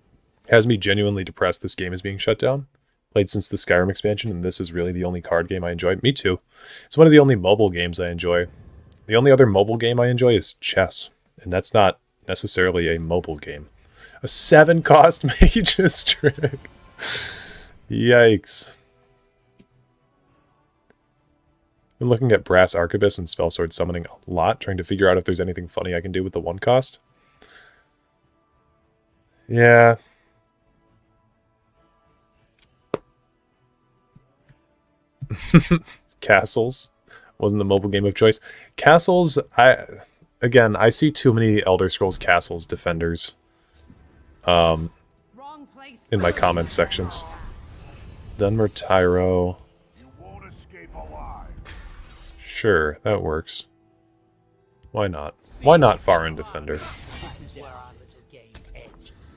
Has me genuinely depressed this game is being shut down. Played since the Skyrim expansion, and this is really the only card game I enjoy. Me too. It's one of the only mobile games I enjoy. The only other mobile game I enjoy is chess, and that's not necessarily a mobile game. A 7-cost Mage's Trick. Yikes. Been looking at Brass Arquebus and Spellsword Summoning a lot, trying to figure out if there's anything funny I can do with the 1-cost. Yeah. Castles. wasn't the mobile game of choice. Castles, I see too many Elder Scrolls Castles defenders Wrong place. in my comment sections. Dunmer Tyro. You won't escape alive. Sure, that works. Why not? Why not Foreign Defender? This is where our little game ends.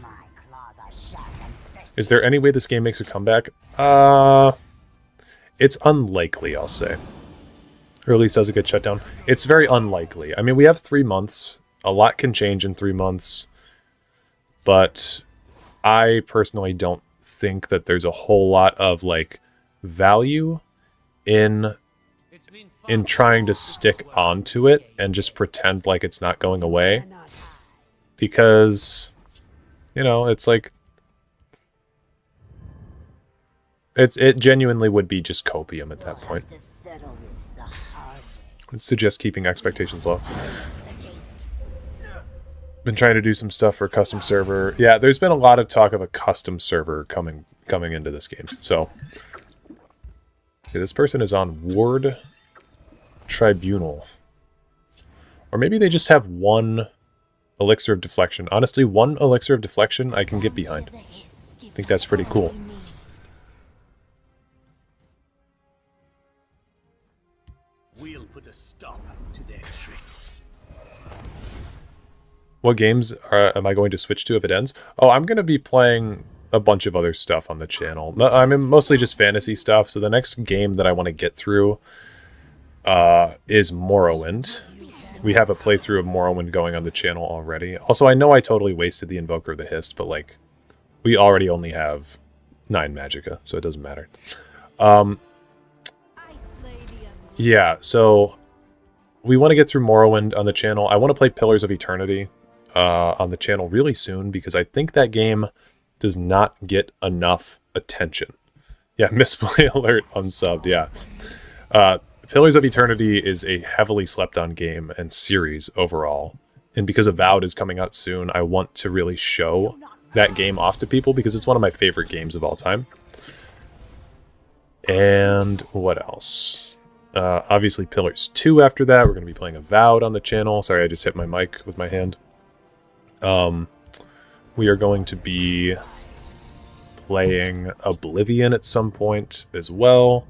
My claws are sharp and thirsty. Is there any way this game makes a comeback? It's unlikely, I'll say. Or at least does it get shut down? It's very unlikely. I mean, we have 3 months. A lot can change in 3 months. But I personally don't think that there's a whole lot of, like, value in trying to stick onto it and just pretend like it's not going away. Because, you know, it's like... It genuinely would be just copium at that point. To settle this the hard way. It's suggest keeping expectations low. Been trying to do some stuff for a custom server. Yeah, there's been a lot of talk of a custom server coming into this game. So, okay, this person is on Ward Tribunal. Or maybe they just have one Elixir of Deflection. Honestly, one Elixir of Deflection I can get behind. I think that's pretty cool. We'll put a stop to their tricks. What games am I going to switch to if it ends? Oh, I'm going to be playing a bunch of other stuff on the channel. I mean, mostly just fantasy stuff. So the next game that I want to get through is Morrowind. We have a playthrough of Morrowind going on the channel already. Also, I know I totally wasted the Invoker of the Hist, but like, we already only have 9 Magicka, so it doesn't matter. Yeah, so we want to get through Morrowind on the channel. I want to play Pillars of Eternity on the channel really soon because I think that game does not get enough attention. Yeah, misplay alert unsubbed, yeah. Pillars of Eternity is a heavily slept-on game and series overall. And because Avowed is coming out soon, I want to really show that game off to people because it's one of my favorite games of all time. And what else? Obviously Pillars 2 after that. We're going to be playing Avowed on the channel. Sorry, I just hit my mic with my hand. We are going to be playing Oblivion at some point as well.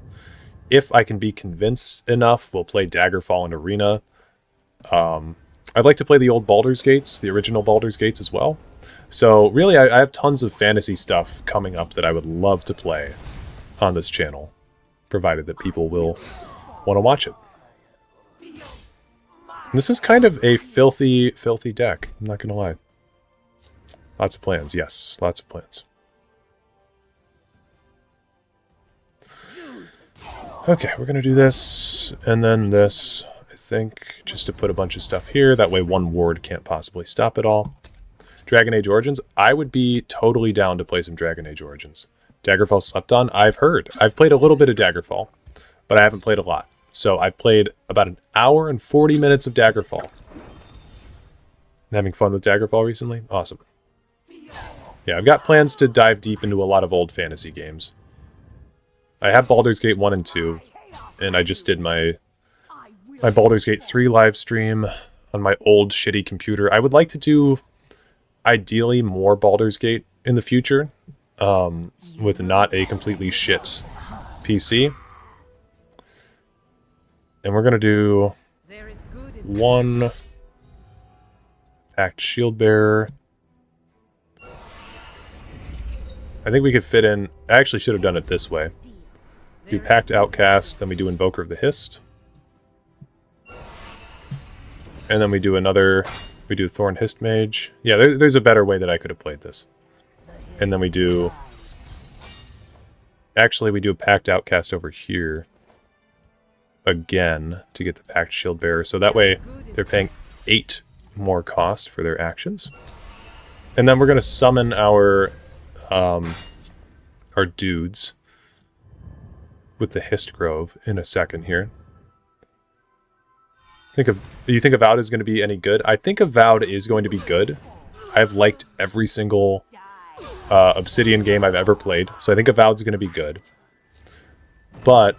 If I can be convinced enough, we'll play Daggerfall and Arena. I'd like to play the old Baldur's Gates, the original Baldur's Gates as well. So really, I have tons of fantasy stuff coming up that I would love to play on this channel, provided that people will want to watch it. And this is kind of a filthy, filthy deck, I'm not going to lie. Lots of plans, yes, lots of plans. Okay, we're going to do this, and then this, I think, just to put a bunch of stuff here. That way one ward can't possibly stop it all. Dragon Age Origins, I would be totally down to play some Dragon Age Origins. Daggerfall slept on, I've heard. I've played a little bit of Daggerfall, but I haven't played a lot. So I've played about an hour and 40 minutes of Daggerfall. Having fun with Daggerfall recently? Awesome. Yeah, I've got plans to dive deep into a lot of old fantasy games. I have Baldur's Gate 1 and 2, and I just did my Baldur's Gate 3 live stream on my old shitty computer. I would like to do, ideally, more Baldur's Gate in the future, with not a completely shit PC. And we're going to do one Pact Shield Bearer. I think we could fit in... I actually should have done it this way. Do Pact Outcast, then we do Invoker of the Hist. And then we do another... We do Thorn Hist Mage. Yeah, there's a better way that I could have played this. And then we do... Actually, we do a Pact Outcast over here. Again, to get the Pact Shield Bearer. So that way, they're paying 8 more cost for their actions. And then we're going to summon our dudes with the Hist Grove in a second here. You think Avowed is going to be any good? I think Avowed is going to be good. I've liked every single Obsidian game I've ever played, so I think Avowed's going to be good. But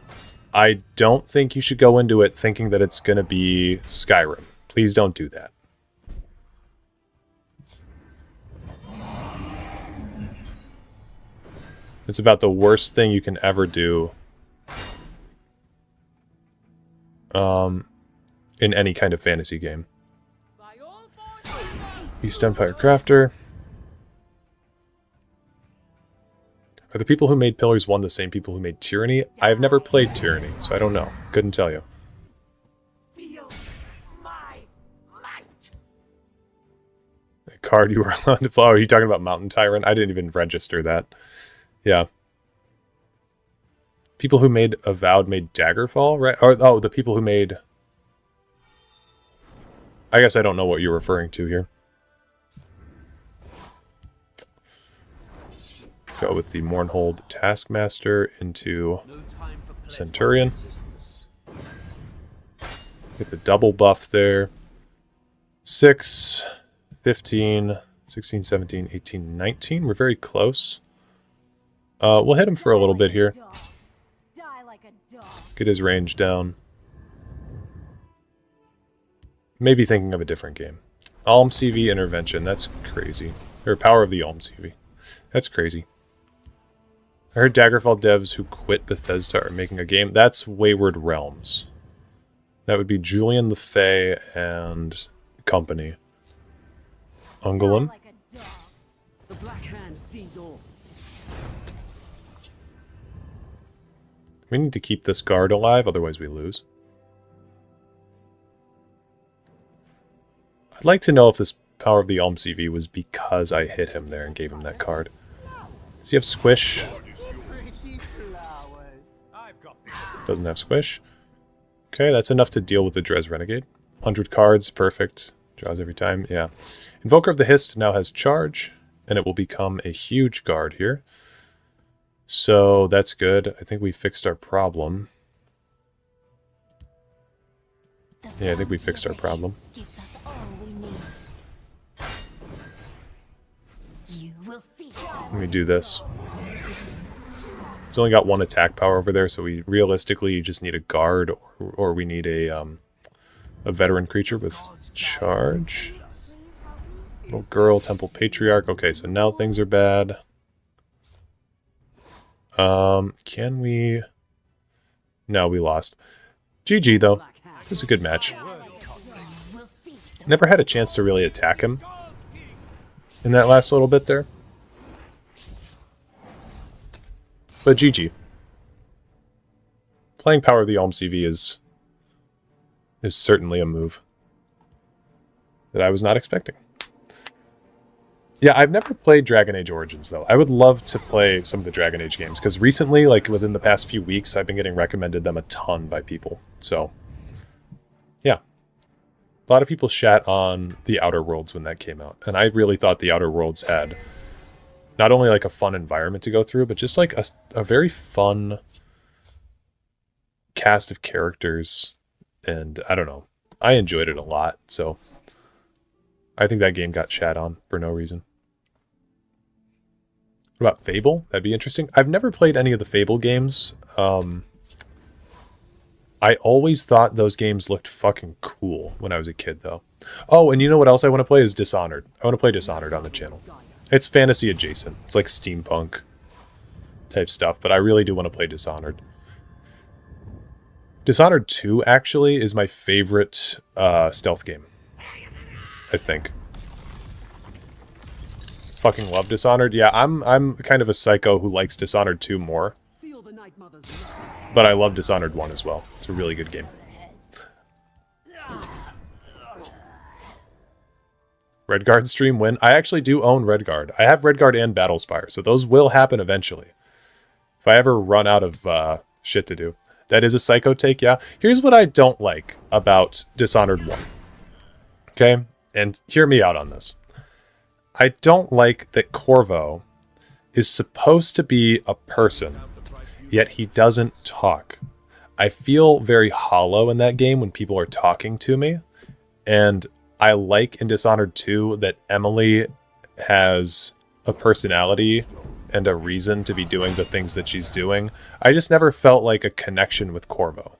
I don't think you should go into it thinking that it's going to be Skyrim. Please don't do that. It's about the worst thing you can ever do in any kind of fantasy game. East Empire Crafter. Are the people who made Pillars 1 the same people who made Tyranny? I've never played Tyranny, so I don't know. Couldn't tell you. Feel my might. A card you were allowed to follow. Are you talking about Mountain Tyrant? I didn't even register that. Yeah. People who made Avowed made Daggerfall, right? Or, oh, the people who made... I guess I don't know what you're referring to here. Go with the Mournhold Taskmaster into Centurion. Get the double buff there. 6, 15, 16, 17, 18, 19. We're very close. We'll hit him for a little bit here. Die like a dog. Get his range down. Maybe thinking of a different game. Alm CV Intervention. That's crazy. Or Power of the Alm CV. That's crazy. I heard Daggerfall devs who quit Bethesda are making a game. That's Wayward Realms. That would be Julian the Fey and company. Ungolum. Like a dog. The Black Hand sees all. We need to keep this guard alive, otherwise we lose. I'd like to know if this Power of the Alm CV was because I hit him there and gave him that card. Does he have Squish? Doesn't have Squish. Okay, that's enough to deal with the Dres Renegade. 100 cards, perfect. Draws every time, yeah. Invoker of the Hist now has charge, and it will become a huge guard here. So that's good. I think we fixed our problem. Yeah, I think we fixed our problem. Gives us all we need. You will feel. Let me do this. He's only got 1 attack power over there, so we realistically just need a guard, or we need a veteran creature with charge. Little girl, Temple Patriarch. Okay, so now things are bad. Can we... No, we lost. GG, though. It was a good match. Never had a chance to really attack him in that last little bit there. But GG. Playing Power of the Alm CV is certainly a move that I was not expecting. Yeah, I've never played Dragon Age Origins, though. I would love to play some of the Dragon Age games, because recently, like within the past few weeks, I've been getting recommended them a ton by people. So, yeah. A lot of people shat on The Outer Worlds when that came out, and I really thought The Outer Worlds had not only like a fun environment to go through, but just like a very fun cast of characters, and I don't know. I enjoyed it a lot, so I think that game got shat on for no reason. What about Fable? That'd be interesting. I've never played any of the Fable games. I always thought those games looked fucking cool when I was a kid, though. Oh, and you know what else I want to play is Dishonored. I want to play Dishonored on the channel. It's fantasy adjacent. It's like steampunk type stuff, but I really do want to play Dishonored. Dishonored 2, actually, is my favorite stealth game, I think. Fucking love Dishonored. Yeah, I'm kind of a psycho who likes Dishonored 2 more. But I love Dishonored 1 as well. It's a really good game. Redguard stream win. I actually do own Redguard. I have Redguard and Battlespire, so those will happen eventually. If I ever run out of shit to do. That is a psycho take, yeah. Here's what I don't like about Dishonored 1. Okay? And hear me out on this. I don't like that Corvo is supposed to be a person, yet he doesn't talk. I feel very hollow in that game when people are talking to me, and I like in Dishonored 2 that Emily has a personality and a reason to be doing the things that she's doing. I just never felt like a connection with Corvo.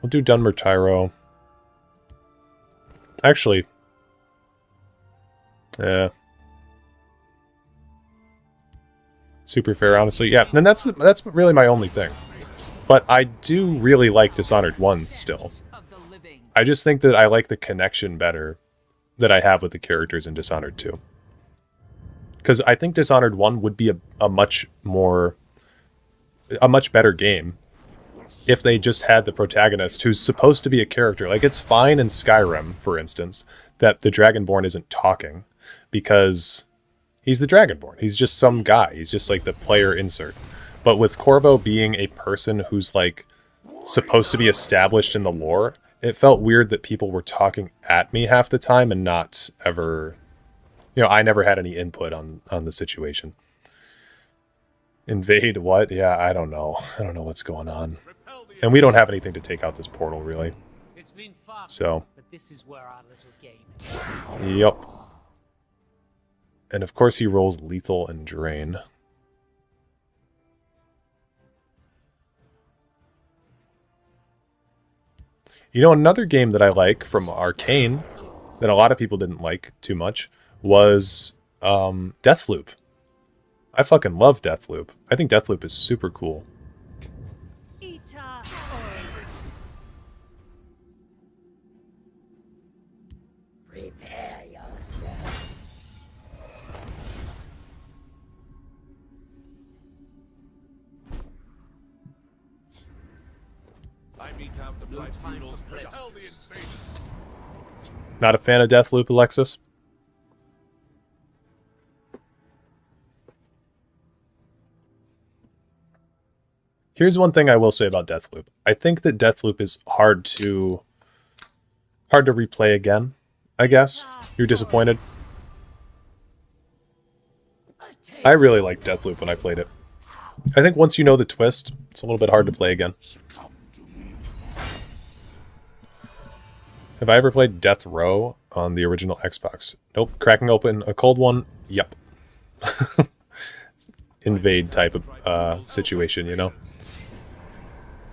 We'll do Dunmer Tyro. Actually, super fair, honestly. Yeah, and that's really my only thing. But I do really like Dishonored 1 still. Of the living. I just think that I like the connection better that I have with the characters in Dishonored 2. Because I think Dishonored 1 would be a much better game if they just had the protagonist who's supposed to be a character. Like, it's fine in Skyrim, for instance, that the Dragonborn isn't talking, because he's the Dragonborn. He's just some guy. He's just like the player insert. But with Corvo being a person who's like supposed to be established in the lore, it felt weird that people were talking at me half the time and not ever, you know, I never had any input on the situation. Invade what? Yeah, I don't know. I don't know what's going on. And we don't have anything to take out this portal, really. It's been fun, So, but this is where our little game is. yep. And of course he rolls lethal and drain. You know, another game that I like from Arcane that a lot of people didn't like too much was Deathloop. I fucking love Deathloop. I think Deathloop is super cool. Prepare yourself. I meet out the tribunals shall be invaded. Not a fan of Deathloop, Alexis? Here's one thing I will say about Deathloop. I think that Deathloop is hard to replay again, I guess. You're disappointed? I really liked Deathloop when I played it. I think once you know the twist, it's a little bit hard to play again. Have I ever played Death Row on the original Xbox? Nope. Cracking open a cold one? Yep. Invade type of situation, you know?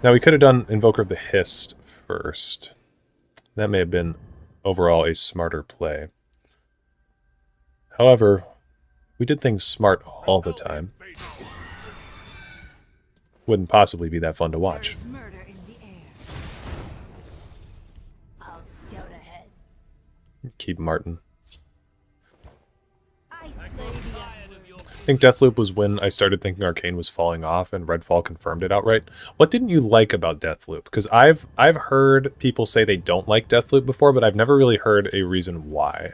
Now, we could have done Invoker of the Hist first. That may have been overall a smarter play. However, we did things smart all the time. Wouldn't possibly be that fun to watch. There's murder in the air. I'll scout ahead. Keep Martin. I slay the I think Deathloop was when I started thinking Arcane was falling off, and Redfall confirmed it outright. What didn't you like about Deathloop? Because I've heard people say they don't like Deathloop before, but I've never really heard a reason why.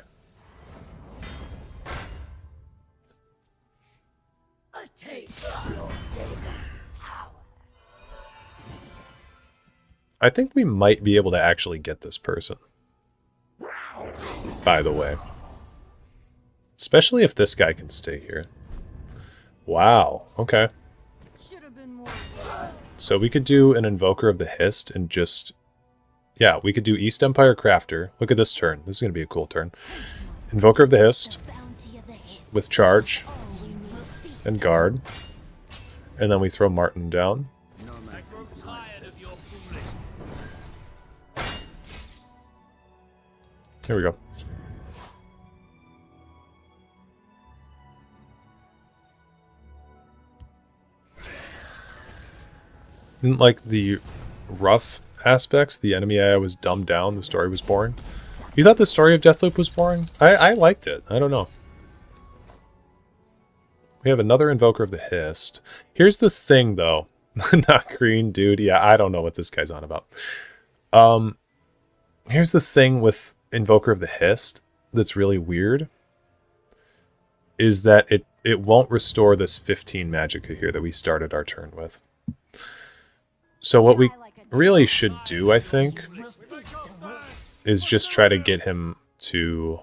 A taste of your demon's power. I think we might be able to actually get this person. By the way. Especially if this guy can stay here. Wow, okay. should have been more. So we could do an Invoker of the Hist and just... Yeah, we could do East Empire Crafter. Look at this turn. This is going to be a cool turn. Invoker of the Hist Bounty of the Hist. with charge All we need. and guard. And then we throw Martin down. I grow tired of your foolish. Here we go. Didn't like the rough aspects. The enemy AI was dumbed down. The story was boring. You thought the story of Deathloop was boring? I liked it. I don't know. We have another Invoker of the Hist. Here's the thing, though. Not green, dude. Yeah, I don't know what this guy's on about. Here's the thing with Invoker of the Hist that's really weird. Is that it won't restore this 15 magicka here that we started our turn with. So what we really should do, I think, is just try to get him to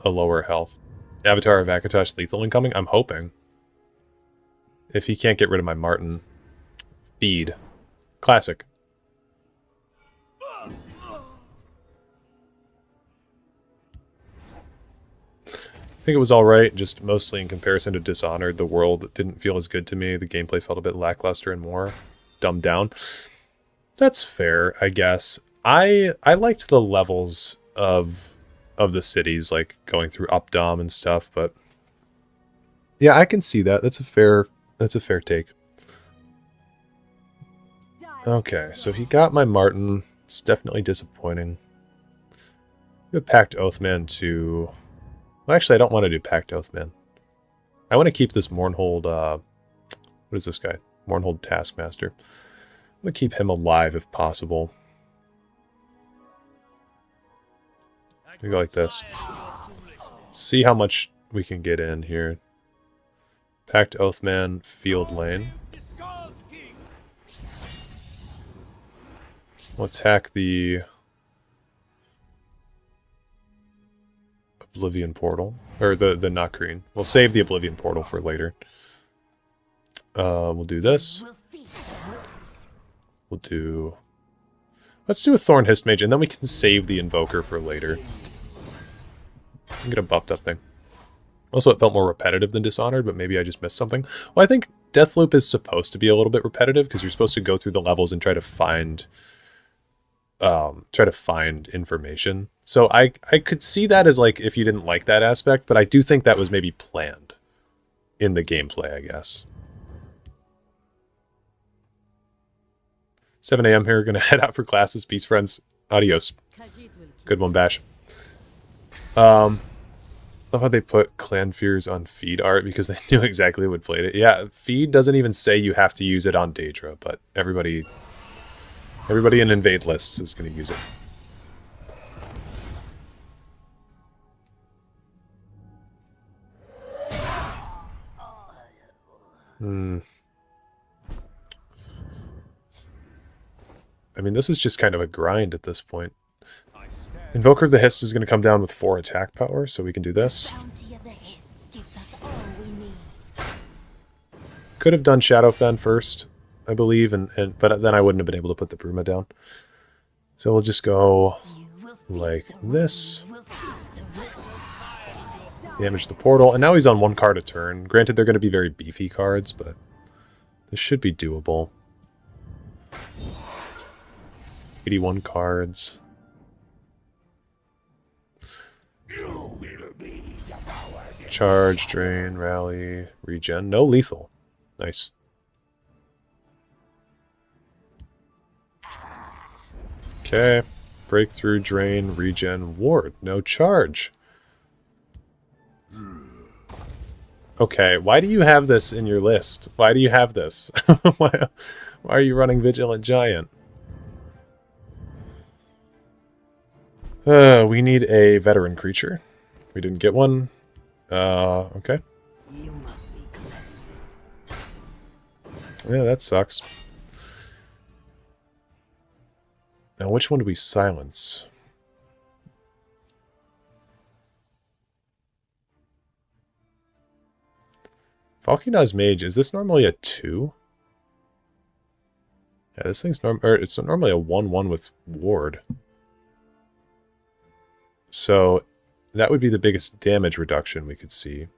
a lower health. Avatar of Akatosh lethal incoming? I'm hoping. If he can't get rid of my Martin. Feed. Classic. think it was alright, just mostly in comparison to Dishonored. The world didn't feel as good to me. The gameplay felt a bit lackluster and more dumbed down. That's fair, I guess. I liked the levels of the cities, like going through Updom and stuff, but yeah, I can see that. That's a fair take. Okay, so he got my Martin. It's definitely disappointing. We have Pact Oathman to... Well, actually, I don't want to do Pact Oathman. I want to keep this Mournhold... what is this guy? Mournhold Taskmaster. I'm going to keep him alive if possible. We go like this. See how much we can get in here. Pact Oathman, Field Lane. We'll attack the Oblivion Portal. Or the Nakreen. We'll save the Oblivion Portal for later. We'll do this. We'll do... Let's do a Thorn Histmage, and then we can save the Invoker for later. And get a buffed up thing. Also, it felt more repetitive than Dishonored, but maybe I just missed something. Well, I think Deathloop is supposed to be a little bit repetitive, because you're supposed to go through the levels and try to find information. So I could see that as, like, if you didn't like that aspect, but I do think that was maybe planned in the gameplay, I guess. 7 a.m. here, gonna head out for classes. Peace, friends. Adios. Good one, Bash. Love how they put Clan Fears on feed art because they knew exactly who would play it. Yeah, feed doesn't even say you have to use it on Daedra, but everybody in invade lists is going to use it. I mean, this is just kind of a grind at this point. Invoker of the Hist is going to come down with 4 attack power, so we can do this. Could have done Shadowfen first, I believe, but then I wouldn't have been able to put the Bruma down. So we'll just go like this. Damage the portal, and now he's on 1 card a turn. Granted, they're going to be very beefy cards, but this should be doable. 81 cards. Charge, drain, rally, regen. No lethal. Nice. Okay. Breakthrough, drain, regen, ward. No charge. Okay, why do you have this in your list? Why do you have this? why are you running Vigilant Giant? We need a veteran creature. We didn't get one. Okay. Yeah, that sucks. Now, which one do we silence? Valkyna's Mage, is this normally a 2? Yeah, this thing's it's normally a 1/1 with ward. So that would be the biggest damage reduction we could see.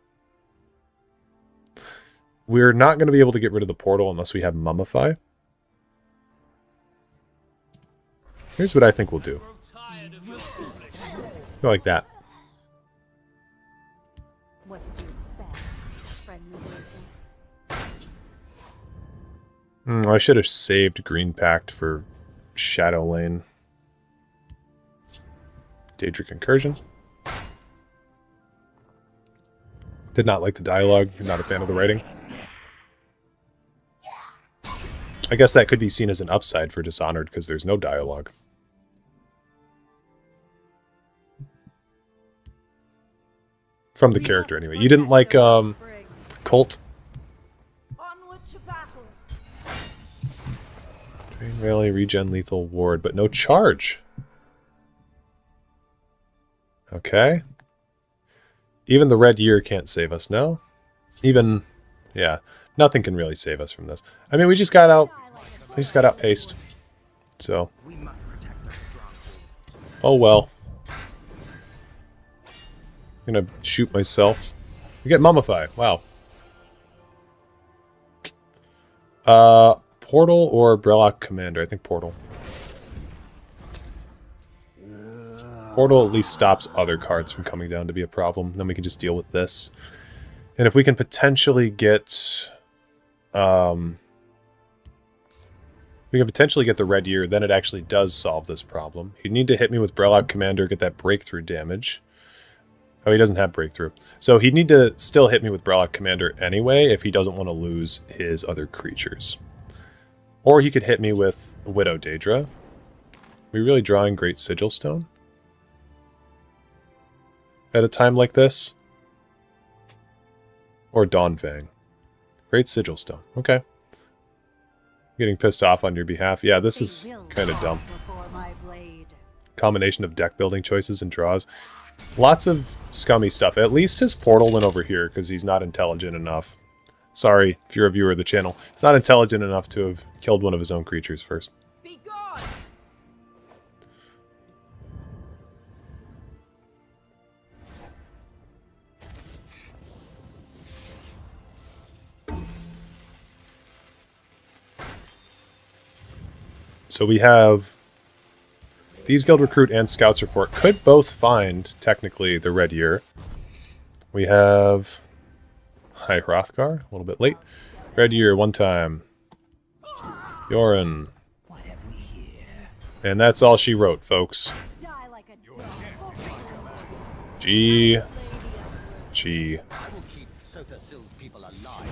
We're not going to be able to get rid of the portal unless we have Mummify. Here's what I think we'll do. Go like that. What did you expect, friendly waiting? I should have saved Green Pact for Shadow Lane. Daedric Incursion. Did not like the dialogue. Not a fan of the writing. I guess that could be seen as an upside for Dishonored because there's no dialogue. From the character, anyway. You didn't like, Cult? Drain, rally, regen, lethal, ward, but no charge. Okay. Even the red year can't save us, no? Even, yeah, nothing can really save us from this. I mean, we just got outpaced. So. Oh well. I'm gonna shoot myself. We get Mummify. Wow. Portal or Brellock Commander? I think Portal. Portal at least stops other cards from coming down to be a problem. Then we can just deal with this. And if we can potentially get... we can potentially get the Red Year, then it actually does solve this problem. He'd need to hit me with Brellock Commander, get that breakthrough damage. Oh, he doesn't have breakthrough. So he'd need to still hit me with Brellock Commander anyway if he doesn't want to lose his other creatures. Or he could hit me with Widow Daedra. Are we really drawing Great Sigil Stone? At a time like this? Or Dawnfang? Great Sigil Stone. Okay. Getting pissed off on your behalf. Yeah, this is kind of dumb. Combination of deck building choices and draws. Lots of scummy stuff. At least his Portal went over here because he's not intelligent enough. Sorry if you're a viewer of the channel. He's not intelligent enough to have killed one of his own creatures first. Be gone! So we have Thieves Guild Recruit and Scouts Report. Could both find, technically, the Red Year. We have High Hrothgar, a little bit late. Red Year, one time. Yoren. And that's all she wrote, folks. Die like a dog. G. I will keep Sofa Sill's people alive.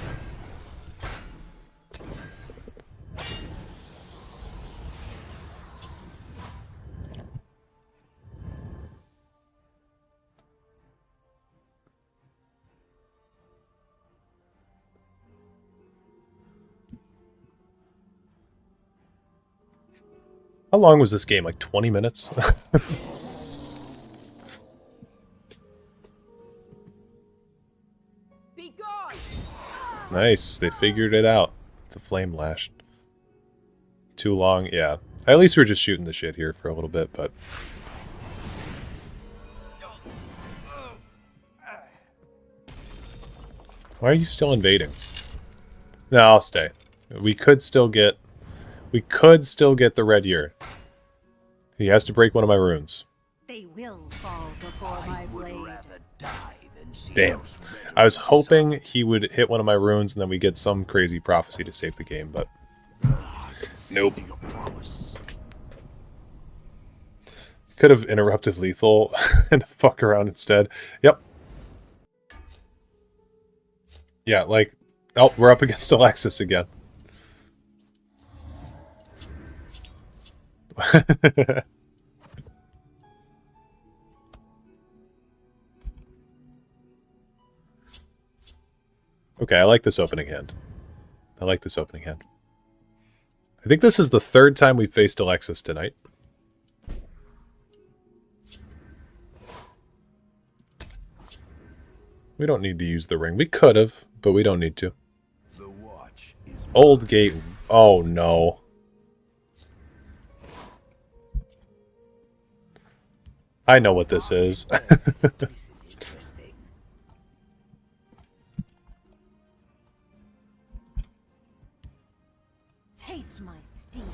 How long was this game? Like 20 minutes? Be gone! Nice, they figured it out. The Flame Lash. Too long, yeah. At least we're just shooting the shit here for a little bit, but... Why are you still invading? No, I'll stay. We could still get the Red Year. He has to break one of my runes. They will fall before my blade. Damn. I was hoping he would hit one of my runes and then we get some crazy prophecy to save the game, but... Nope. Could have interrupted lethal and fuck around instead. Yep. Yeah, like... Oh, we're up against Alexis again. Okay, I like this opening hand. I like this opening hand. I think this is the third time we've faced Alexis tonight. We don't need to use the ring. We could have, but we don't need to. Old gate. Oh, no. I know what this is. Taste my steel.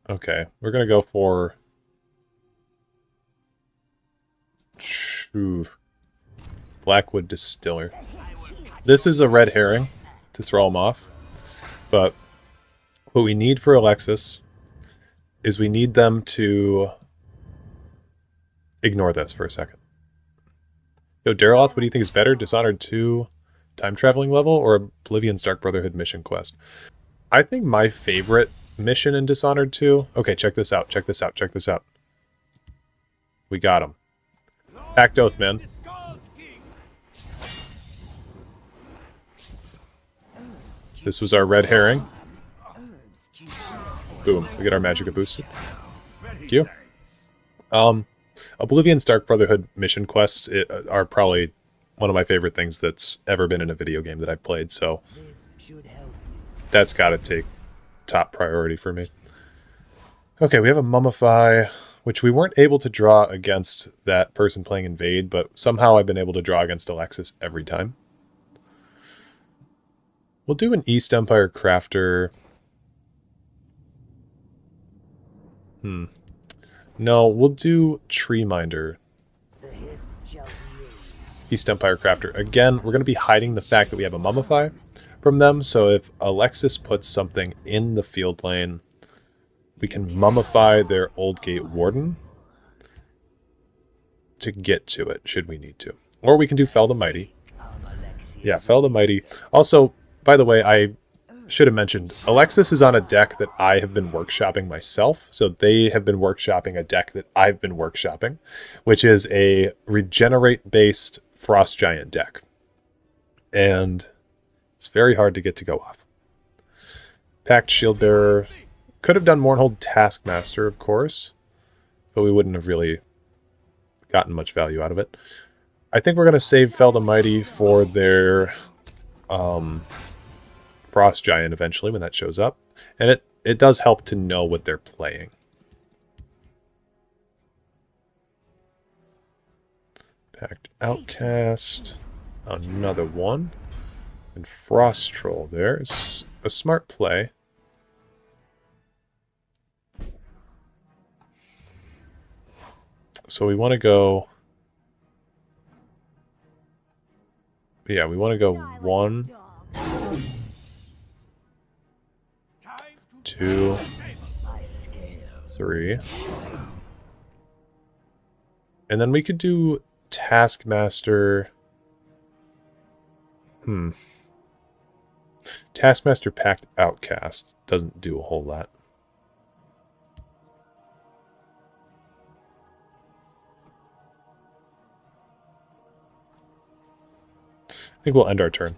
Okay, we're gonna go for... Blackwood Distiller. This is a red herring to throw him off, but what we need for Alexis is we need them to ignore this for a second. Yo, Daryloth, what do you think is better? Dishonored 2 time traveling level or Oblivion's Dark Brotherhood mission quest? I think my favorite mission in Dishonored 2... Okay, check this out, check this out, check this out. We got him. Pact Oath, man. This was our red herring. Boom, we get our magicka boosted. Thank you. Oblivion's Dark Brotherhood mission quests are probably one of my favorite things that's ever been in a video game that I've played, so that's got to take top priority for me. Okay, we have a Mummify, which we weren't able to draw against that person playing Invade, but somehow I've been able to draw against Alexis every time. We'll do an East Empire Crafter. No, we'll do Tree Minder. East Empire Crafter. Again, we're going to be hiding the fact that we have a Mummify from them, so if Alexis puts something in the field lane, we can Mummify their Old Gate Warden to get to it, should we need to. Or we can do Fell the Mighty. Yeah, Fell the Mighty. Also, by the way, I should have mentioned, Alexis is on a deck that I have been workshopping myself, so they have been workshopping a deck that I've been workshopping, which is a Regenerate-based Frost Giant deck. And it's very hard to get to go off. Pact Shieldbearer. Could have done Mournhold Taskmaster, of course, but we wouldn't have really gotten much value out of it. I think we're going to save Fell the Mighty for their Frost Giant eventually when that shows up. And it does help to know what they're playing. Pact Outcast. Another one. And Frost Troll. There's a smart play. So we want to go... Yeah, we want to go 1, 2, 3. And then we could do Taskmaster... Taskmaster Pact Outcast doesn't do a whole lot. I think we'll end our turn.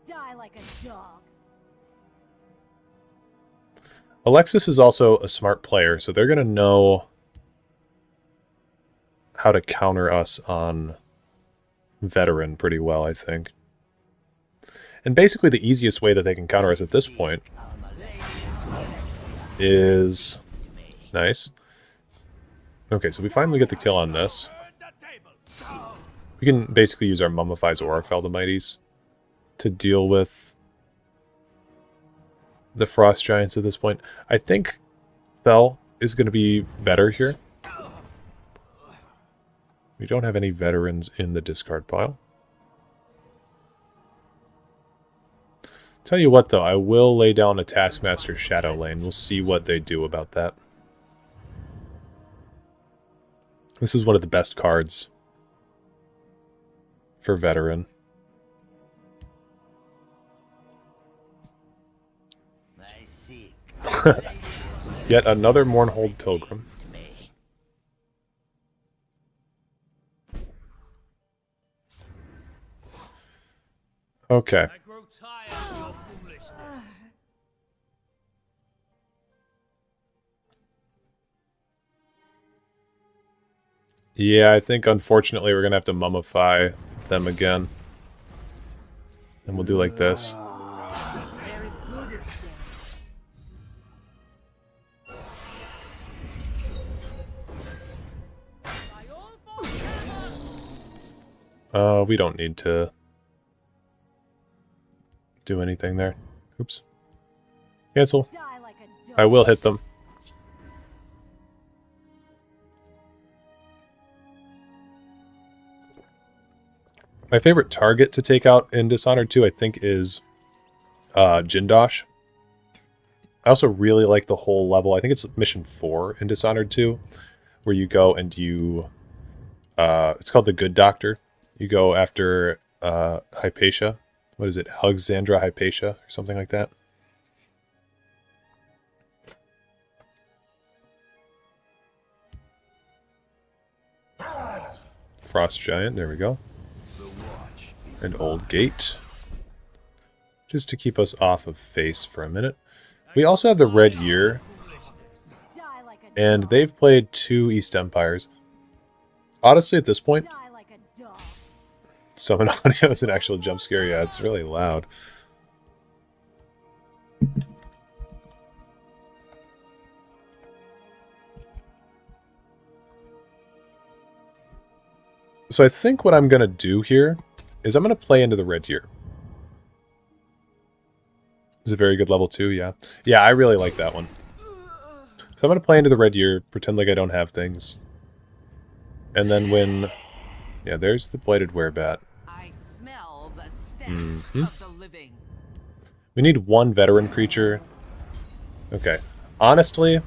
Die like a dog. Alexis is also a smart player, so they're going to know how to counter us on Veteran pretty well, I think. And basically the easiest way that they can counter us at this point is... Nice. Okay, so we finally get the kill on this. We can basically use our Mummifies or our Fell the Mighties to deal with the Frost Giants at this point. I think Fell is going to be better here. We don't have any veterans in the discard pile. Tell you what, though, I will lay down a Taskmaster Shadow Lane. We'll see what they do about that. This is one of the best cards for Veteran. I see. Yet another Mournhold Pilgrim. Okay. I grow tired of your foolishness. Yeah, I think unfortunately we're going to have to mummify them again. And we'll do like this. They're as good as dead. We don't need to do anything there. Oops. Cancel. Die like a dog. I will hit them. My favorite target to take out in Dishonored 2, I think, is Jindosh. I also really like the whole level. I think it's mission 4 in Dishonored 2, where you go and you... it's called the Good Doctor. You go after Hypatia. What is it? Alexandra Hypatia, or something like that. Frost Giant, there we go. An Old Gate. Just to keep us off of face for a minute. We also have the Red Year, Die like a and they've played 2 East Empires. Honestly, at this point, Die like a dog. Summon audio is an actual jump scare. Yeah, it's really loud. So I think what I'm going to do here is I'm going to play into the red year. It's a very good level 2, yeah. Yeah, I really like that one. So I'm going to play into the red year, pretend like I don't have things. And then when... Yeah, there's the Blighted Werebat. I smell the stench of the living. We need one veteran creature. Okay. Honestly,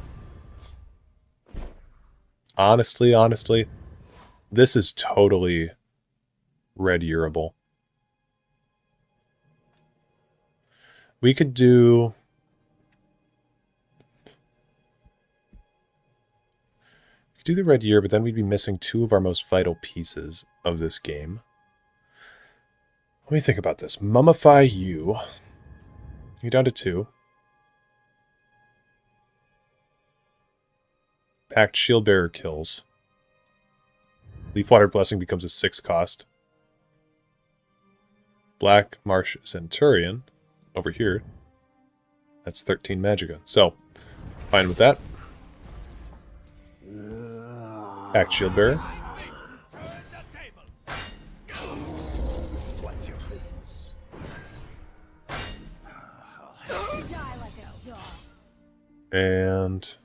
this is totally red yearable. We could do... do the red year, but then we'd be missing 2 of our most vital pieces of this game. Let me think about this. Mummify you. You're down to 2. Pact Shieldbearer kills. Leafwater Blessing becomes a 6 cost. Black Marsh Centurion over here. That's 13 Magicka. So, fine with that. Pact Shieldbearer. What's your business? And...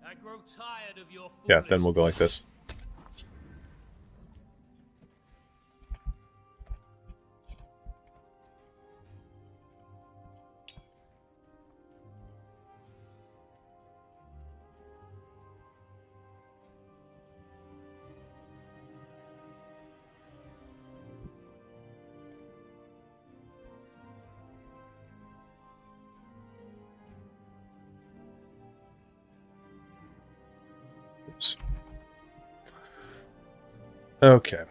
I grow tired of your yeah, then we'll go like this. Oops. Okay.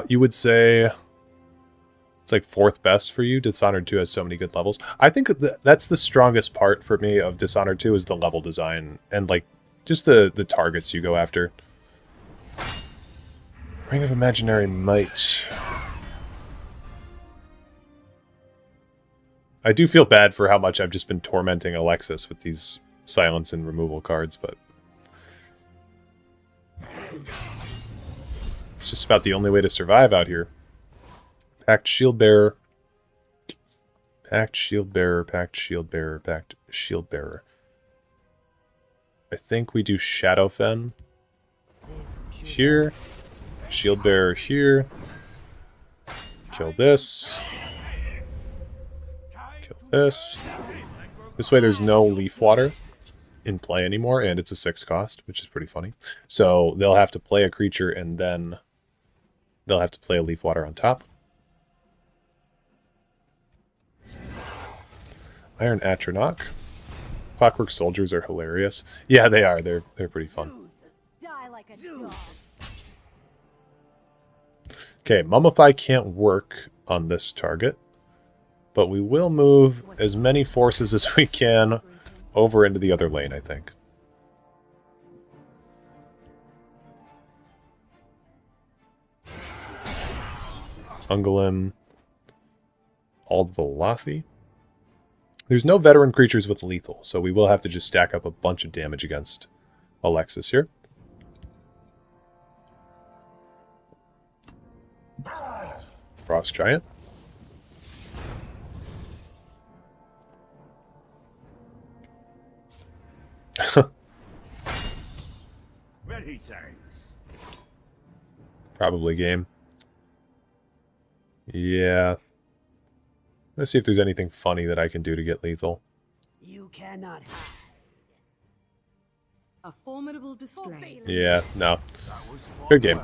You would say it's like 4th best for you. Dishonored 2 has so many good levels. I think that's the strongest part for me of Dishonored 2 is the level design and like just the targets you go after. Ring of Imaginary Might. I do feel bad for how much I've just been tormenting Alexis with these silence and removal cards, but it's just about the only way to survive out here. Pact Shieldbearer. Pact Shieldbearer, Pact Shieldbearer, Pact Shieldbearer. I think we do Shadowfen here. Shieldbearer here. Kill this. Kill this. This way there's no Leafwater in play anymore, and it's a 6 cost, which is pretty funny. So they'll have to play a creature, and then they'll have to play a Leafwater on top. Iron Atronach. Clockwork Soldiers are hilarious. Yeah, they are. They're pretty fun. Die like a dog. Okay, Mummify can't work on this target, but we will move as many forces as we can over into the other lane, I think. Ungolem. Aldvalathi. There's no veteran creatures with lethal, so we will have to just stack up a bunch of damage against Alexis here. Frost Giant. Ready, thanks. Probably game. Yeah. Let's see if there's anything funny that I can do to get lethal. You cannot hide. A formidable display. Yeah, no. Good game.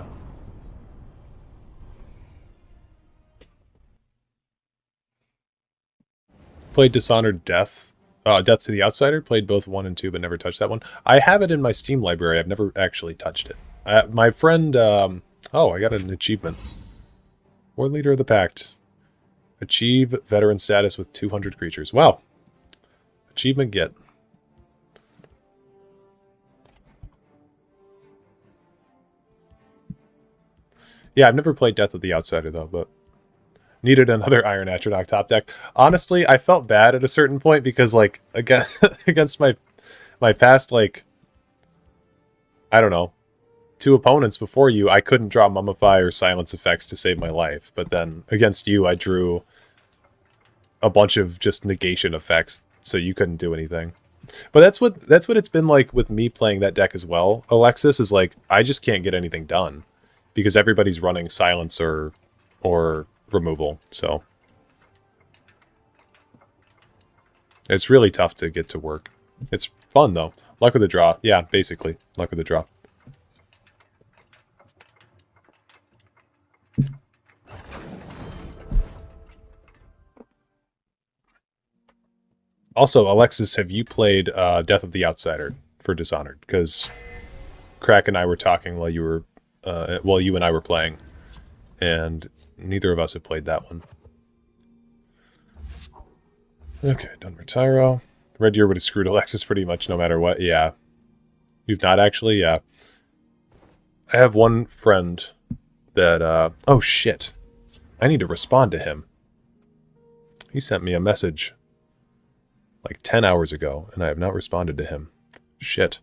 Played Dishonored Death. Death to the Outsider. Played both 1 and 2, but never touched that one. I have it in my Steam library. I've never actually touched it. My friend... oh, I got an achievement. War Leader of the Pact. Achieve veteran status with 200 creatures. Wow. Achievement get. Yeah, I've never played Death of the Outsider, though, but Needed another Iron Atronach top deck. Honestly, I felt bad at a certain point because, like, again, against my past, like, I don't know, 2 opponents before you, I couldn't draw Mummify or Silence effects to save my life. But then against you, I drew a bunch of just negation effects, so you couldn't do anything. But that's what it's been like with me playing that deck as well. Alexis is like, I just can't get anything done because everybody's running Silence or removal. So it's really tough to get to work. It's fun though. Luck of the draw. Yeah, basically luck of the draw. Also, Alexis, have you played Death of the Outsider for Dishonored? Because Crack and I were talking while you and I were playing, and neither of us have played that one. Okay, Dunmer Tyro. Red Deer would have screwed Alexis pretty much no matter what. Yeah. You've not actually? Yeah. I have one friend that, oh shit. I need to respond to him. He sent me a message like 10 hours ago, and I have not responded to him. Shit.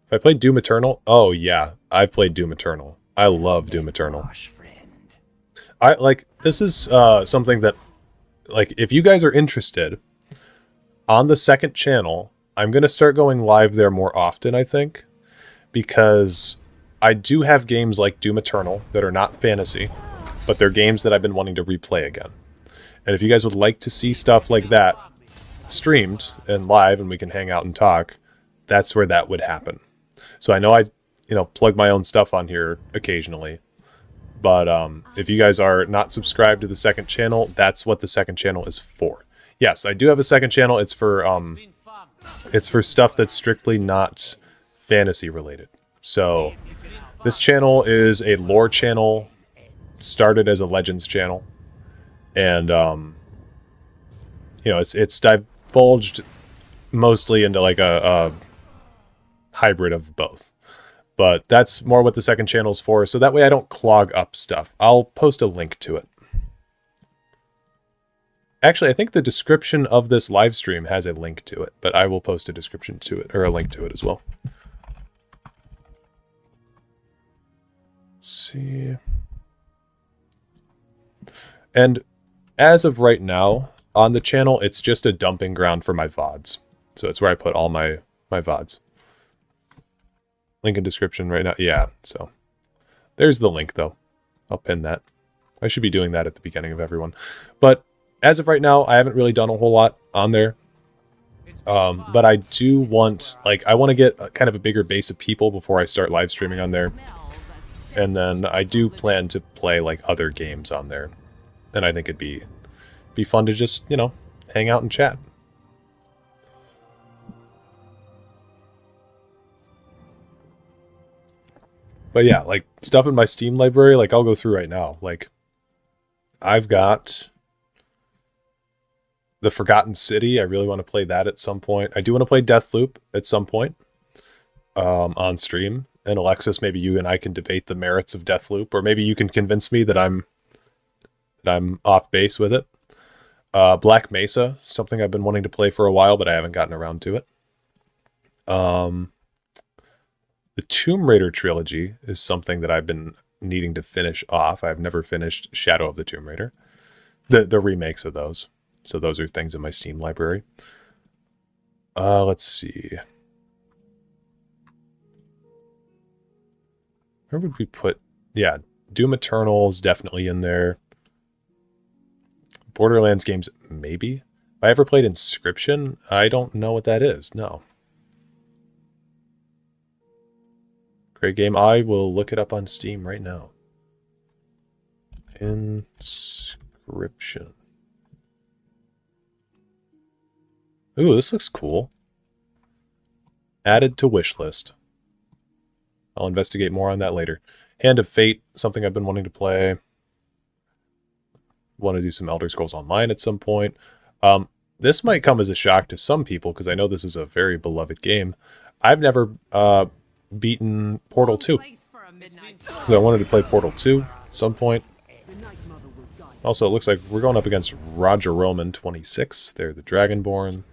If I played Doom Eternal? Oh, yeah. I've played Doom Eternal. I love Doom Eternal. This is something that, like, if you guys are interested, on the second channel, I'm going to start going live there more often, I think, because I do have games like Doom Eternal that are not fantasy, but they're games that I've been wanting to replay again. And if you guys would like to see stuff like that streamed and live and we can hang out and talk, that's where that would happen. So I know I, plug my own stuff on here occasionally. But if you guys are not subscribed to the second channel, that's what the second channel is for. Yes, I do have a second channel. It's for stuff that's strictly not fantasy related. So this channel is a lore channel, started as a Legends channel. And, it's divulged mostly into like a hybrid of both. But that's more what the second channel is for, so that way I don't clog up stuff. I'll post a link to it. Actually, I think the description of this live stream has a link to it, but I will post a description to it, or a link to it as well. Let's see. And as of right now, on the channel, it's just a dumping ground for my VODs. So it's where I put all my VODs. Link in description right now. Yeah, so there's the link, though. I'll pin that. I should be doing that at the beginning of everyone. But as of right now, I haven't really done a whole lot on there. But I do want, I want to get kind of a bigger base of people before I start live streaming on there. And then I do plan to play, other games on there. And I think it'd be fun to just, hang out and chat. But yeah, stuff in my Steam library, I'll go through right now. I've got The Forgotten City. I really want to play that at some point. I do want to play Deathloop at some point on stream. And Alexis, maybe you and I can debate the merits of Deathloop, or maybe you can convince me that I'm off base with it. Black Mesa, something I've been wanting to play for a while, but I haven't gotten around to it. The Tomb Raider trilogy is something that I've been needing to finish off. I've never finished Shadow of the Tomb Raider. The remakes of those. So those are things in my Steam library. Let's see. Where would we put... Yeah, Doom Eternal is definitely in there. Borderlands games, maybe. Have I ever played Inscription? I don't know what that is. No. Great game. I will look it up on Steam right now. Inscription. Ooh, this looks cool. Added to wish list. I'll investigate more on that later. Hand of Fate, something I've been wanting to play. Want to do some Elder Scrolls Online at some point. This might come as a shock to some people, because I know this is a very beloved game. I've never beaten Portal 2. midnight. So I wanted to play Portal 2 at some point. Also, it looks like we're going up against Roger Roman 26. They're the Dragonborn.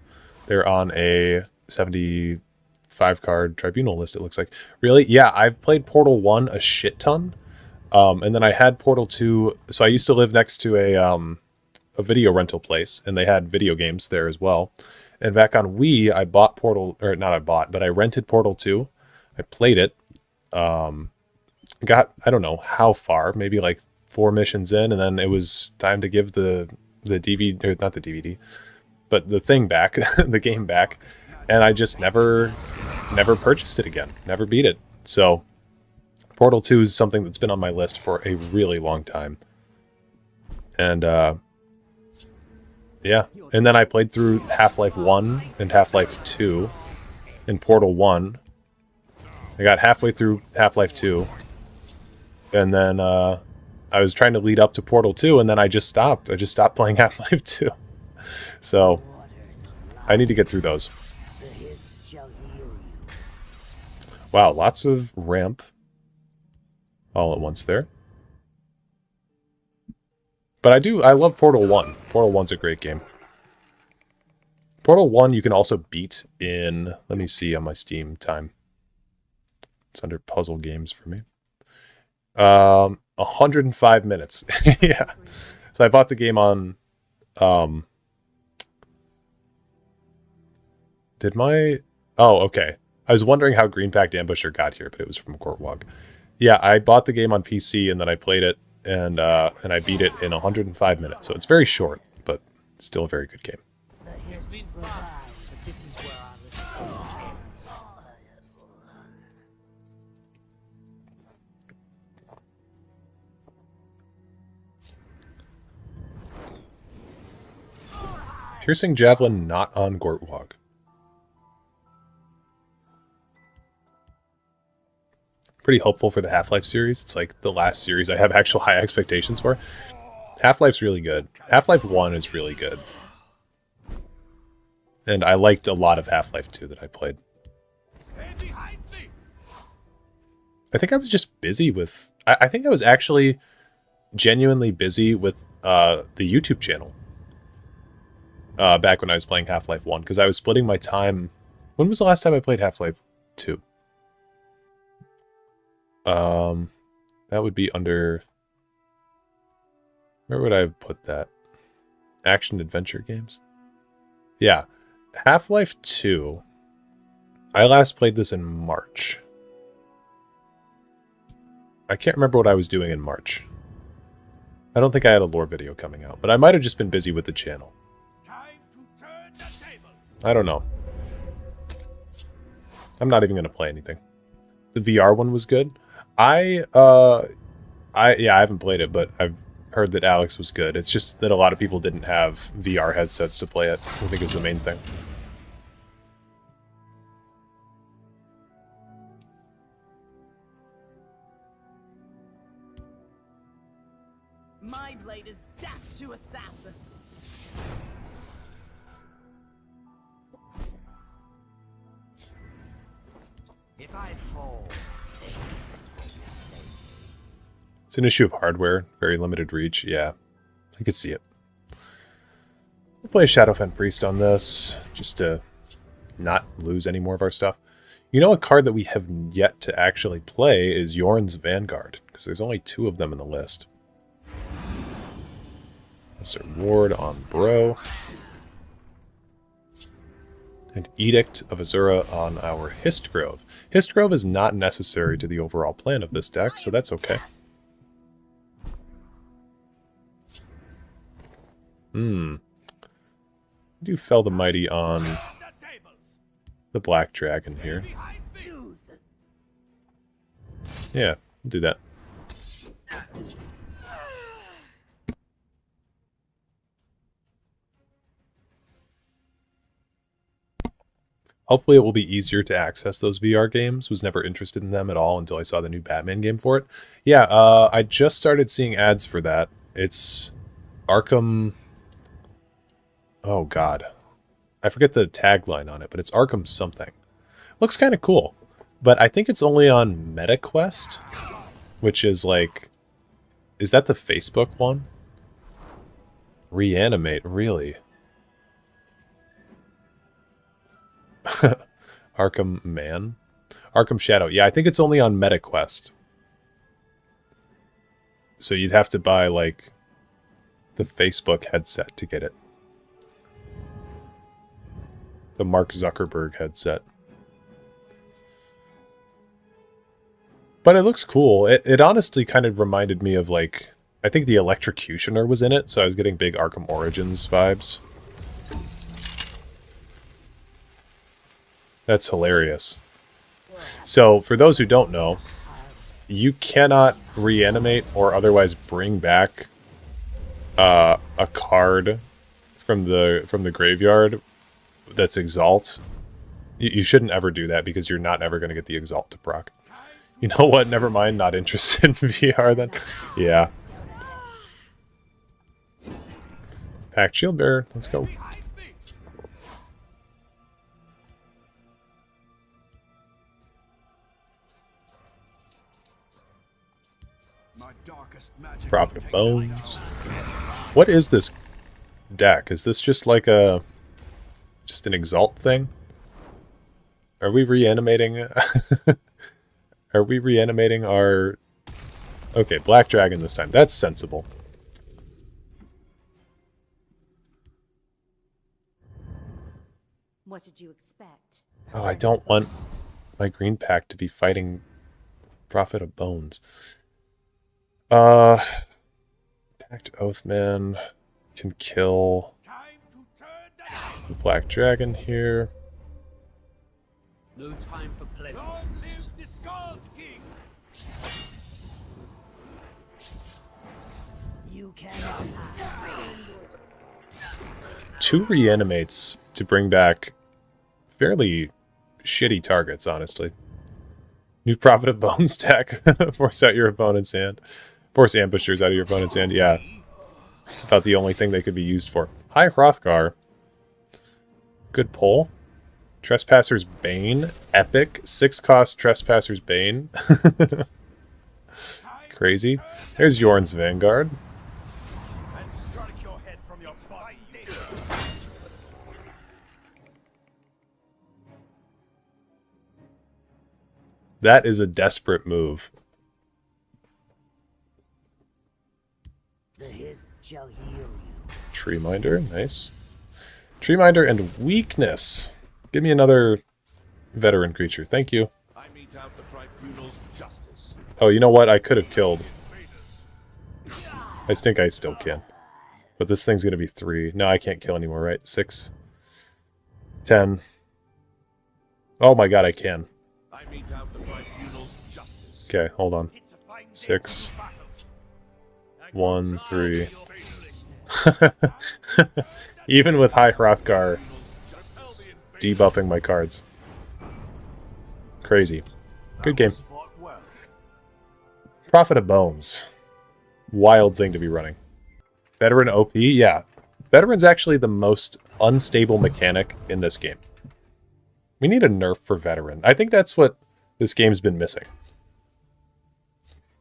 They're on a 75 card tribunal list, it looks like. Really? Yeah, I've played Portal 1 a shit ton. And then I had Portal 2. So I used to live next to a video rental place, and they had video games there as well. And back on Wii, I bought Portal, or not I bought, but I rented Portal 2. I played it. Got, I don't know how far, maybe like 4 missions in, and then it was time to give the DVD, or not the DVD, but the thing back, the game back, and I just never purchased it again, never beat it. So Portal 2 is something that's been on my list for a really long time. And yeah, and then I played through Half-Life 1 and Half-Life 2 in Portal 1. I got halfway through Half-Life 2, and then I was trying to lead up to Portal 2, and then I just stopped. I just stopped playing Half-Life 2. So I need to get through those. Wow, lots of ramp all at once there. But I love Portal 1. Portal 1's a great game. Portal 1 you can also beat in, let me see on my Steam time. It's under puzzle games for me. 105 minutes. Yeah. So I bought the game on, oh, okay. I was wondering how Green Pact Ambusher got here, but it was from Gortwog. Yeah, I bought the game on PC and then I played it and I beat it in 105 minutes. So it's very short, but still a very good game. Piercing Javelin not on Gortwog. Pretty hopeful for the Half-Life series. It's like the last series I have actual high expectations for. Half-Life's really good. Half-Life 1 is really good. And I liked a lot of Half-Life 2 that I played. I think I was just busy with... I think I was actually genuinely busy with the YouTube channel. Back when I was playing Half-Life 1, because I was splitting my time... When was the last time I played Half-Life 2? That would be under... Where would I put that? Action-adventure games? Yeah. Half-Life 2... I last played this in March. I can't remember what I was doing in March. I don't think I had a lore video coming out, but I might have just been busy with the channel. I don't know. I'm not even going to play anything. The VR one was good. Yeah, I haven't played it, but I've heard that Alex was good. It's just that a lot of people didn't have VR headsets to play it, I think is the main thing. My blade is death to assassins. If I fall, It's an issue of hardware, very limited reach. Yeah, I could see it. We'll play Shadowfen Priest on this, just to not lose any more of our stuff. You know, a card that we have yet to actually play is Yorn's Vanguard, because there's only 2 of them in the list. Lesser Ward on Bro. And Edict of Azura on our Histgrove. Histgrove is not necessary to the overall plan of this deck, so that's okay. Do Fell the Mighty on the Black Dragon here. Yeah, we'll do that. Hopefully it will be easier to access those VR games. Was never interested in them at all until I saw the new Batman game for it. Yeah, I just started seeing ads for that. It's Arkham... Oh, God. I forget the tagline on it, but it's Arkham something. Looks kind of cool. But I think it's only on MetaQuest. which is like, is that the Facebook one? Reanimate, really? Arkham Man? Arkham Shadow. Yeah, I think it's only on MetaQuest. So you'd have to buy, like, the Facebook headset to get it. The Mark Zuckerberg headset. But it looks cool. It honestly kind of reminded me of, like, I think the Electrocutioner was in it, so I was getting big Arkham Origins vibes. That's hilarious. So, for those who don't know, you cannot reanimate or otherwise bring back a card from the graveyard that's Exalt. You shouldn't ever do that because you're not ever going to get the Exalt to proc. You know what? Never mind. Not interested in VR then. Yeah. Packed Shield Bearer. Let's go. Prophet of Bones. What is this deck? Is this just like a... just an Exalt thing? Are we reanimating... Are we reanimating our... Okay, Black Dragon this time. That's sensible. What did you expect? Oh, I don't want my green pack to be fighting Prophet of Bones. Pact Oathman can kill the Black Dragon here. No time for pleasantries. You cannot hide. 2 reanimates to bring back fairly shitty targets, honestly. New Prophet of Bones deck. Force out your opponent's hand. Force ambushers out of your opponent's hand. Yeah. It's about the only thing they could be used for. Hi, Hrothgar. Good pull. Trespasser's Bane. Epic. 6-cost Trespasser's Bane. Crazy. There's Yorn's Vanguard. That is a desperate move. The hist shall heal you. Treeminder, nice. Treeminder and Weakness. Give me another veteran creature. Thank you. I mete out the tribunal's justice. Oh, you know what? I could have killed. I think I still can. But this thing's going to be 3. No, I can't kill anymore, right? 6. 10. Oh my god, I can. I mete out the tribunal's justice. Okay, hold on. 6. 1, 3. Even with High Hrothgar debuffing my cards. Crazy. Good game. Prophet of Bones. Wild thing to be running. Veteran OP? Yeah. Veteran's actually the most unstable mechanic in this game. We need a nerf for Veteran. I think that's what this game's been missing.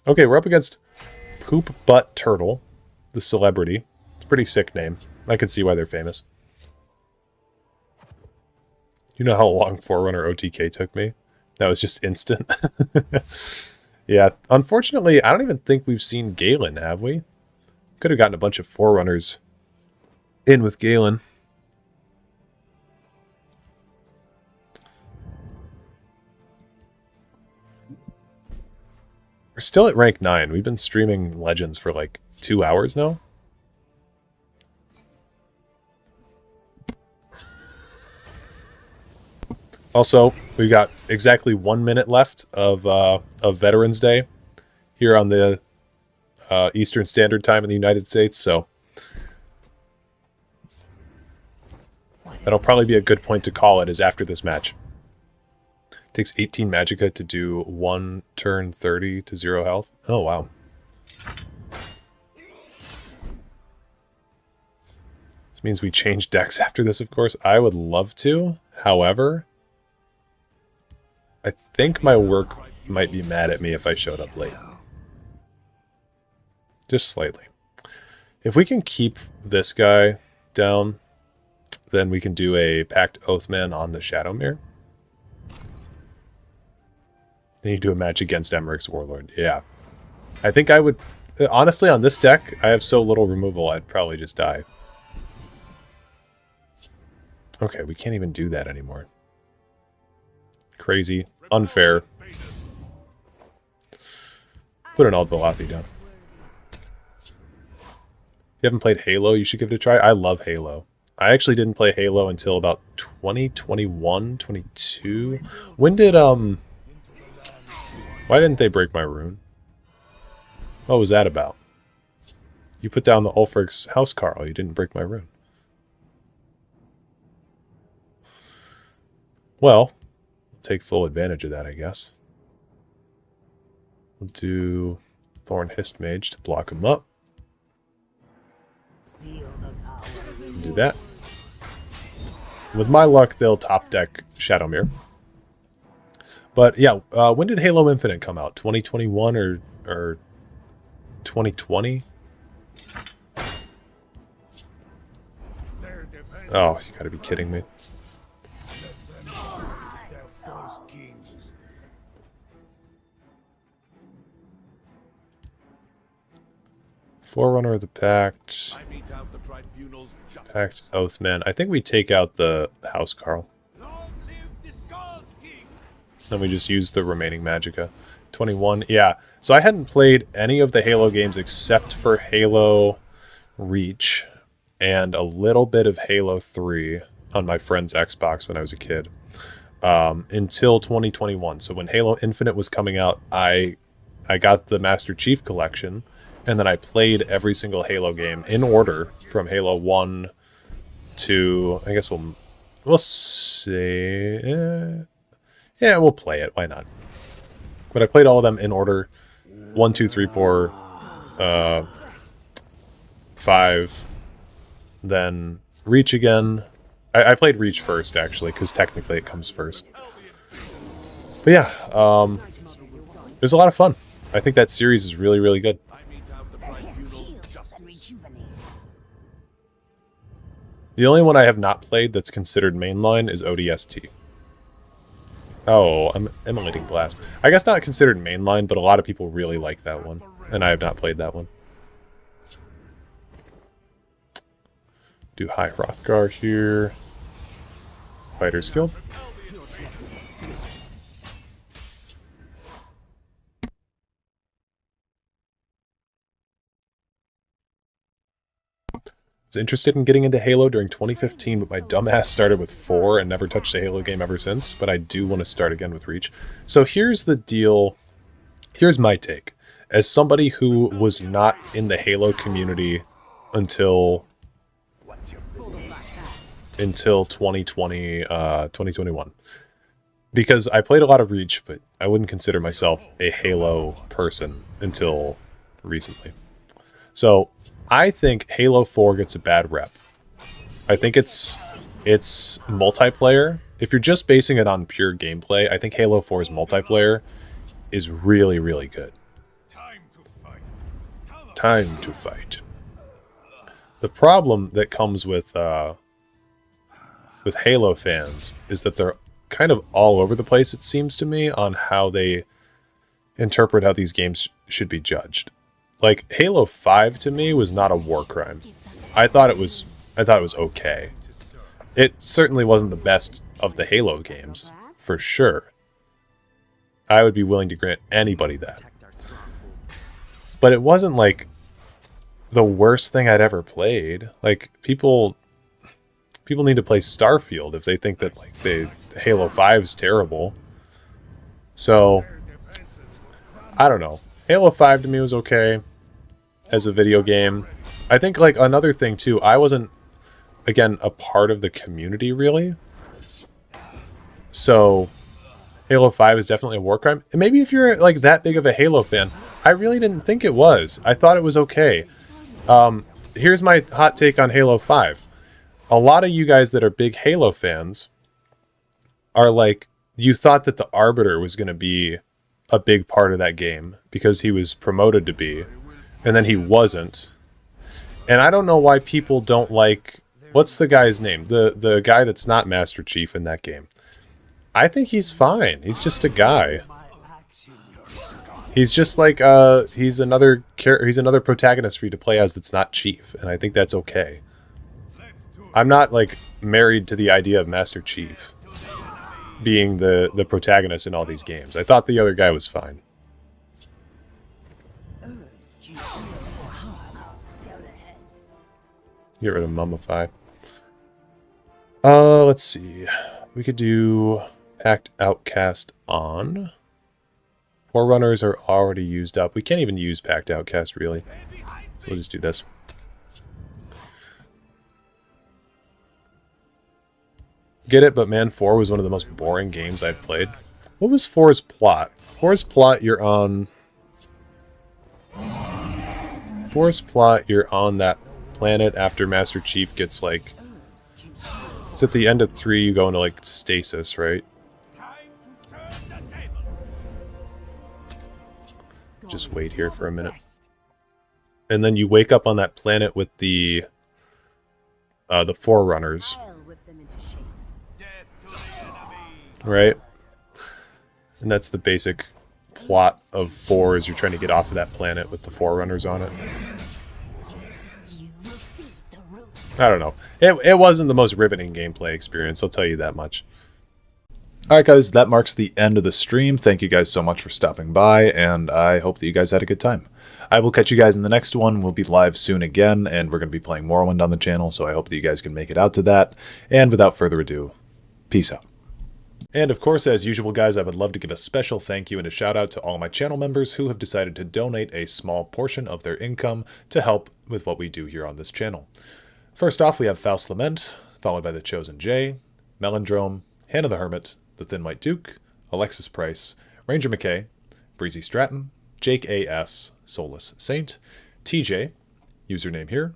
Okay, we're up against Poop Butt Turtle, the celebrity. It's a pretty sick name. I can see why they're famous. You know how long Forerunner OTK took me? That was just instant. Yeah, unfortunately, I don't even think we've seen Galen, have we? Could have gotten a bunch of Forerunners in with Galen. We're still at rank 9. We've been streaming Legends for like 2 hours now. Also, we've got exactly 1 minute left of Veterans Day here on the Eastern Standard Time in the United States, so that'll probably be a good point to call it is after this match. It takes 18 Magicka to do 1 turn 30 to 0 health. Oh, wow. This means we change decks after this, of course. I would love to. However, I think my work might be mad at me if I showed up late. Just slightly. If we can keep this guy down, then we can do a Pact Oathman on the Shadowmere. Then you do a match against Emmerich's Warlord. Yeah. I think I would... Honestly, on this deck, I have so little removal, I'd probably just die. Okay, we can't even do that anymore. Crazy. Unfair. Put an Old Velothi down. If you haven't played Halo, you should give it a try. I love Halo. I actually didn't play Halo until about 2021, 22. When did, why didn't they break my rune? What was that about? You put down the Ulfric's house, Carl. You didn't break my rune. Well, we'll take full advantage of that, I guess. We'll do Thorn Hist Mage to block him up. Do that. With my luck, they'll top deck Shadowmere. But yeah, when did Halo Infinite come out? 2021 or 2020? Oh, you gotta be kidding me. Forerunner of the Pact. Pact Oathman. I think we take out the House Carl. Then we just use the remaining Magicka. 21. Yeah. So I hadn't played any of the Halo games except for Halo Reach and a little bit of Halo 3 on my friend's Xbox when I was a kid. Until 2021. So when Halo Infinite was coming out, I got the Master Chief Collection, and then I played every single Halo game in order from Halo 1 to, I guess we'll say, yeah, we'll play it. Why not? But I played all of them in order. 1, 2, 3, 4, 5. Then Reach again. I played Reach first, actually, because technically it comes first. But yeah, it was a lot of fun. I think that series is really, really good. The only one I have not played that's considered mainline is ODST. Oh, I'm emulating Blast. I guess not considered mainline, but a lot of people really like that one. And I have not played that one. Do High Hrothgar here. Fighter's Guild. Was interested in getting into Halo during 2015, but my dumbass started with 4 and never touched a Halo game ever since, but I do want to start again with Reach. So here's the deal. Here's my take. As somebody who was not in the Halo community until 2020, 2021. Because I played a lot of Reach, but I wouldn't consider myself a Halo person until recently. So I think Halo 4 gets a bad rep. I think it's multiplayer. If you're just basing it on pure gameplay, I think Halo 4's multiplayer is really, really good. Time to fight. The problem that comes with Halo fans is that they're kind of all over the place, it seems to me, on how they interpret how these games should be judged. Like, Halo 5 to me was not a war crime. I thought it was okay. It certainly wasn't the best of the Halo games, for sure. I would be willing to grant anybody that. But it wasn't like the worst thing I'd ever played. Like, people need to play Starfield if they think that like Halo 5 is terrible. So I don't know. Halo 5 to me was okay as a video game. I think like another thing too, I wasn't, again, a part of the community really. So Halo 5 is definitely a war crime. And maybe if you're like that big of a Halo fan, I really didn't think it was. I thought it was okay. Here's my hot take on Halo 5. A lot of you guys that are big Halo fans are like, you thought that the Arbiter was going to be a big part of that game because he was promoted to be. and then he wasn't. And I don't know why people don't like... What's the guy's name? The guy that's not Master Chief in that game. I think he's fine. He's just a guy. He's just like he's another protagonist for you to play as that's not Chief, and I think that's okay. I'm not like married to the idea of Master Chief being the protagonist in all these games. I thought the other guy was fine. Get rid of Mummify. Let's see. We could do Pact Outcast on. Forerunners are already used up. We can't even use Pact Outcast, really. So we'll just do this. Get it, but man, 4 was one of the most boring games I've played. What was 4's plot? 4's plot, you're on... 4's plot, you're on that planet after Master Chief gets, like... It's at the end of 3, you go into, like, stasis, right? Just wait here for a minute. And then you wake up on that planet with the Forerunners. Right? And that's the basic plot of 4, is you're trying to get off of that planet with the Forerunners on it. I don't know. It wasn't the most riveting gameplay experience, I'll tell you that much. Alright guys, that marks the end of the stream. Thank you guys so much for stopping by, and I hope that you guys had a good time. I will catch you guys in the next one. We'll be live soon again, and we're going to be playing Morrowind on the channel, so I hope that you guys can make it out to that. And without further ado, peace out. And of course, as usual guys, I would love to give a special thank you and a shout out to all my channel members who have decided to donate a small portion of their income to help with what we do here on this channel. First off, we have Faust Lament, followed by The Chosen J, Melindrome, Hannah the Hermit, The Thin White Duke, Alexis Price, Ranger McKay, Breezy Stratton, Jake A.S., Soulless Saint, TJ, username here,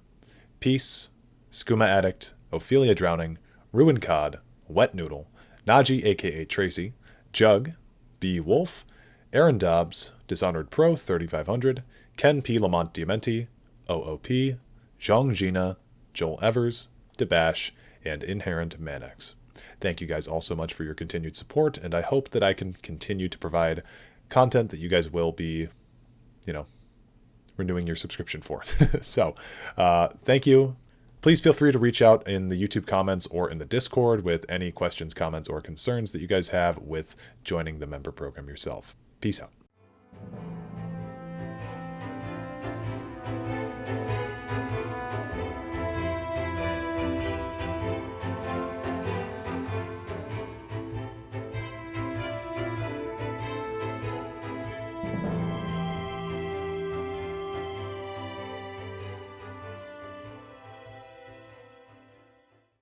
Peace, Skooma Addict, Ophelia Drowning, Ruin Cod, Wet Noodle, Naji aka Tracy, Jug, B. Wolf, Aaron Dobbs, Dishonored Pro 3500, Ken P. Lamont Diamenti, OOP, Zhong Gina, Joel Evers, Debash, and Inherent Manex. Thank you guys all so much for your continued support, and I hope that I can continue to provide content that you guys will be, you know, renewing your subscription for. So, thank you. Please feel free to reach out in the YouTube comments or in the Discord with any questions, comments, or concerns that you guys have with joining the member program yourself. Peace out.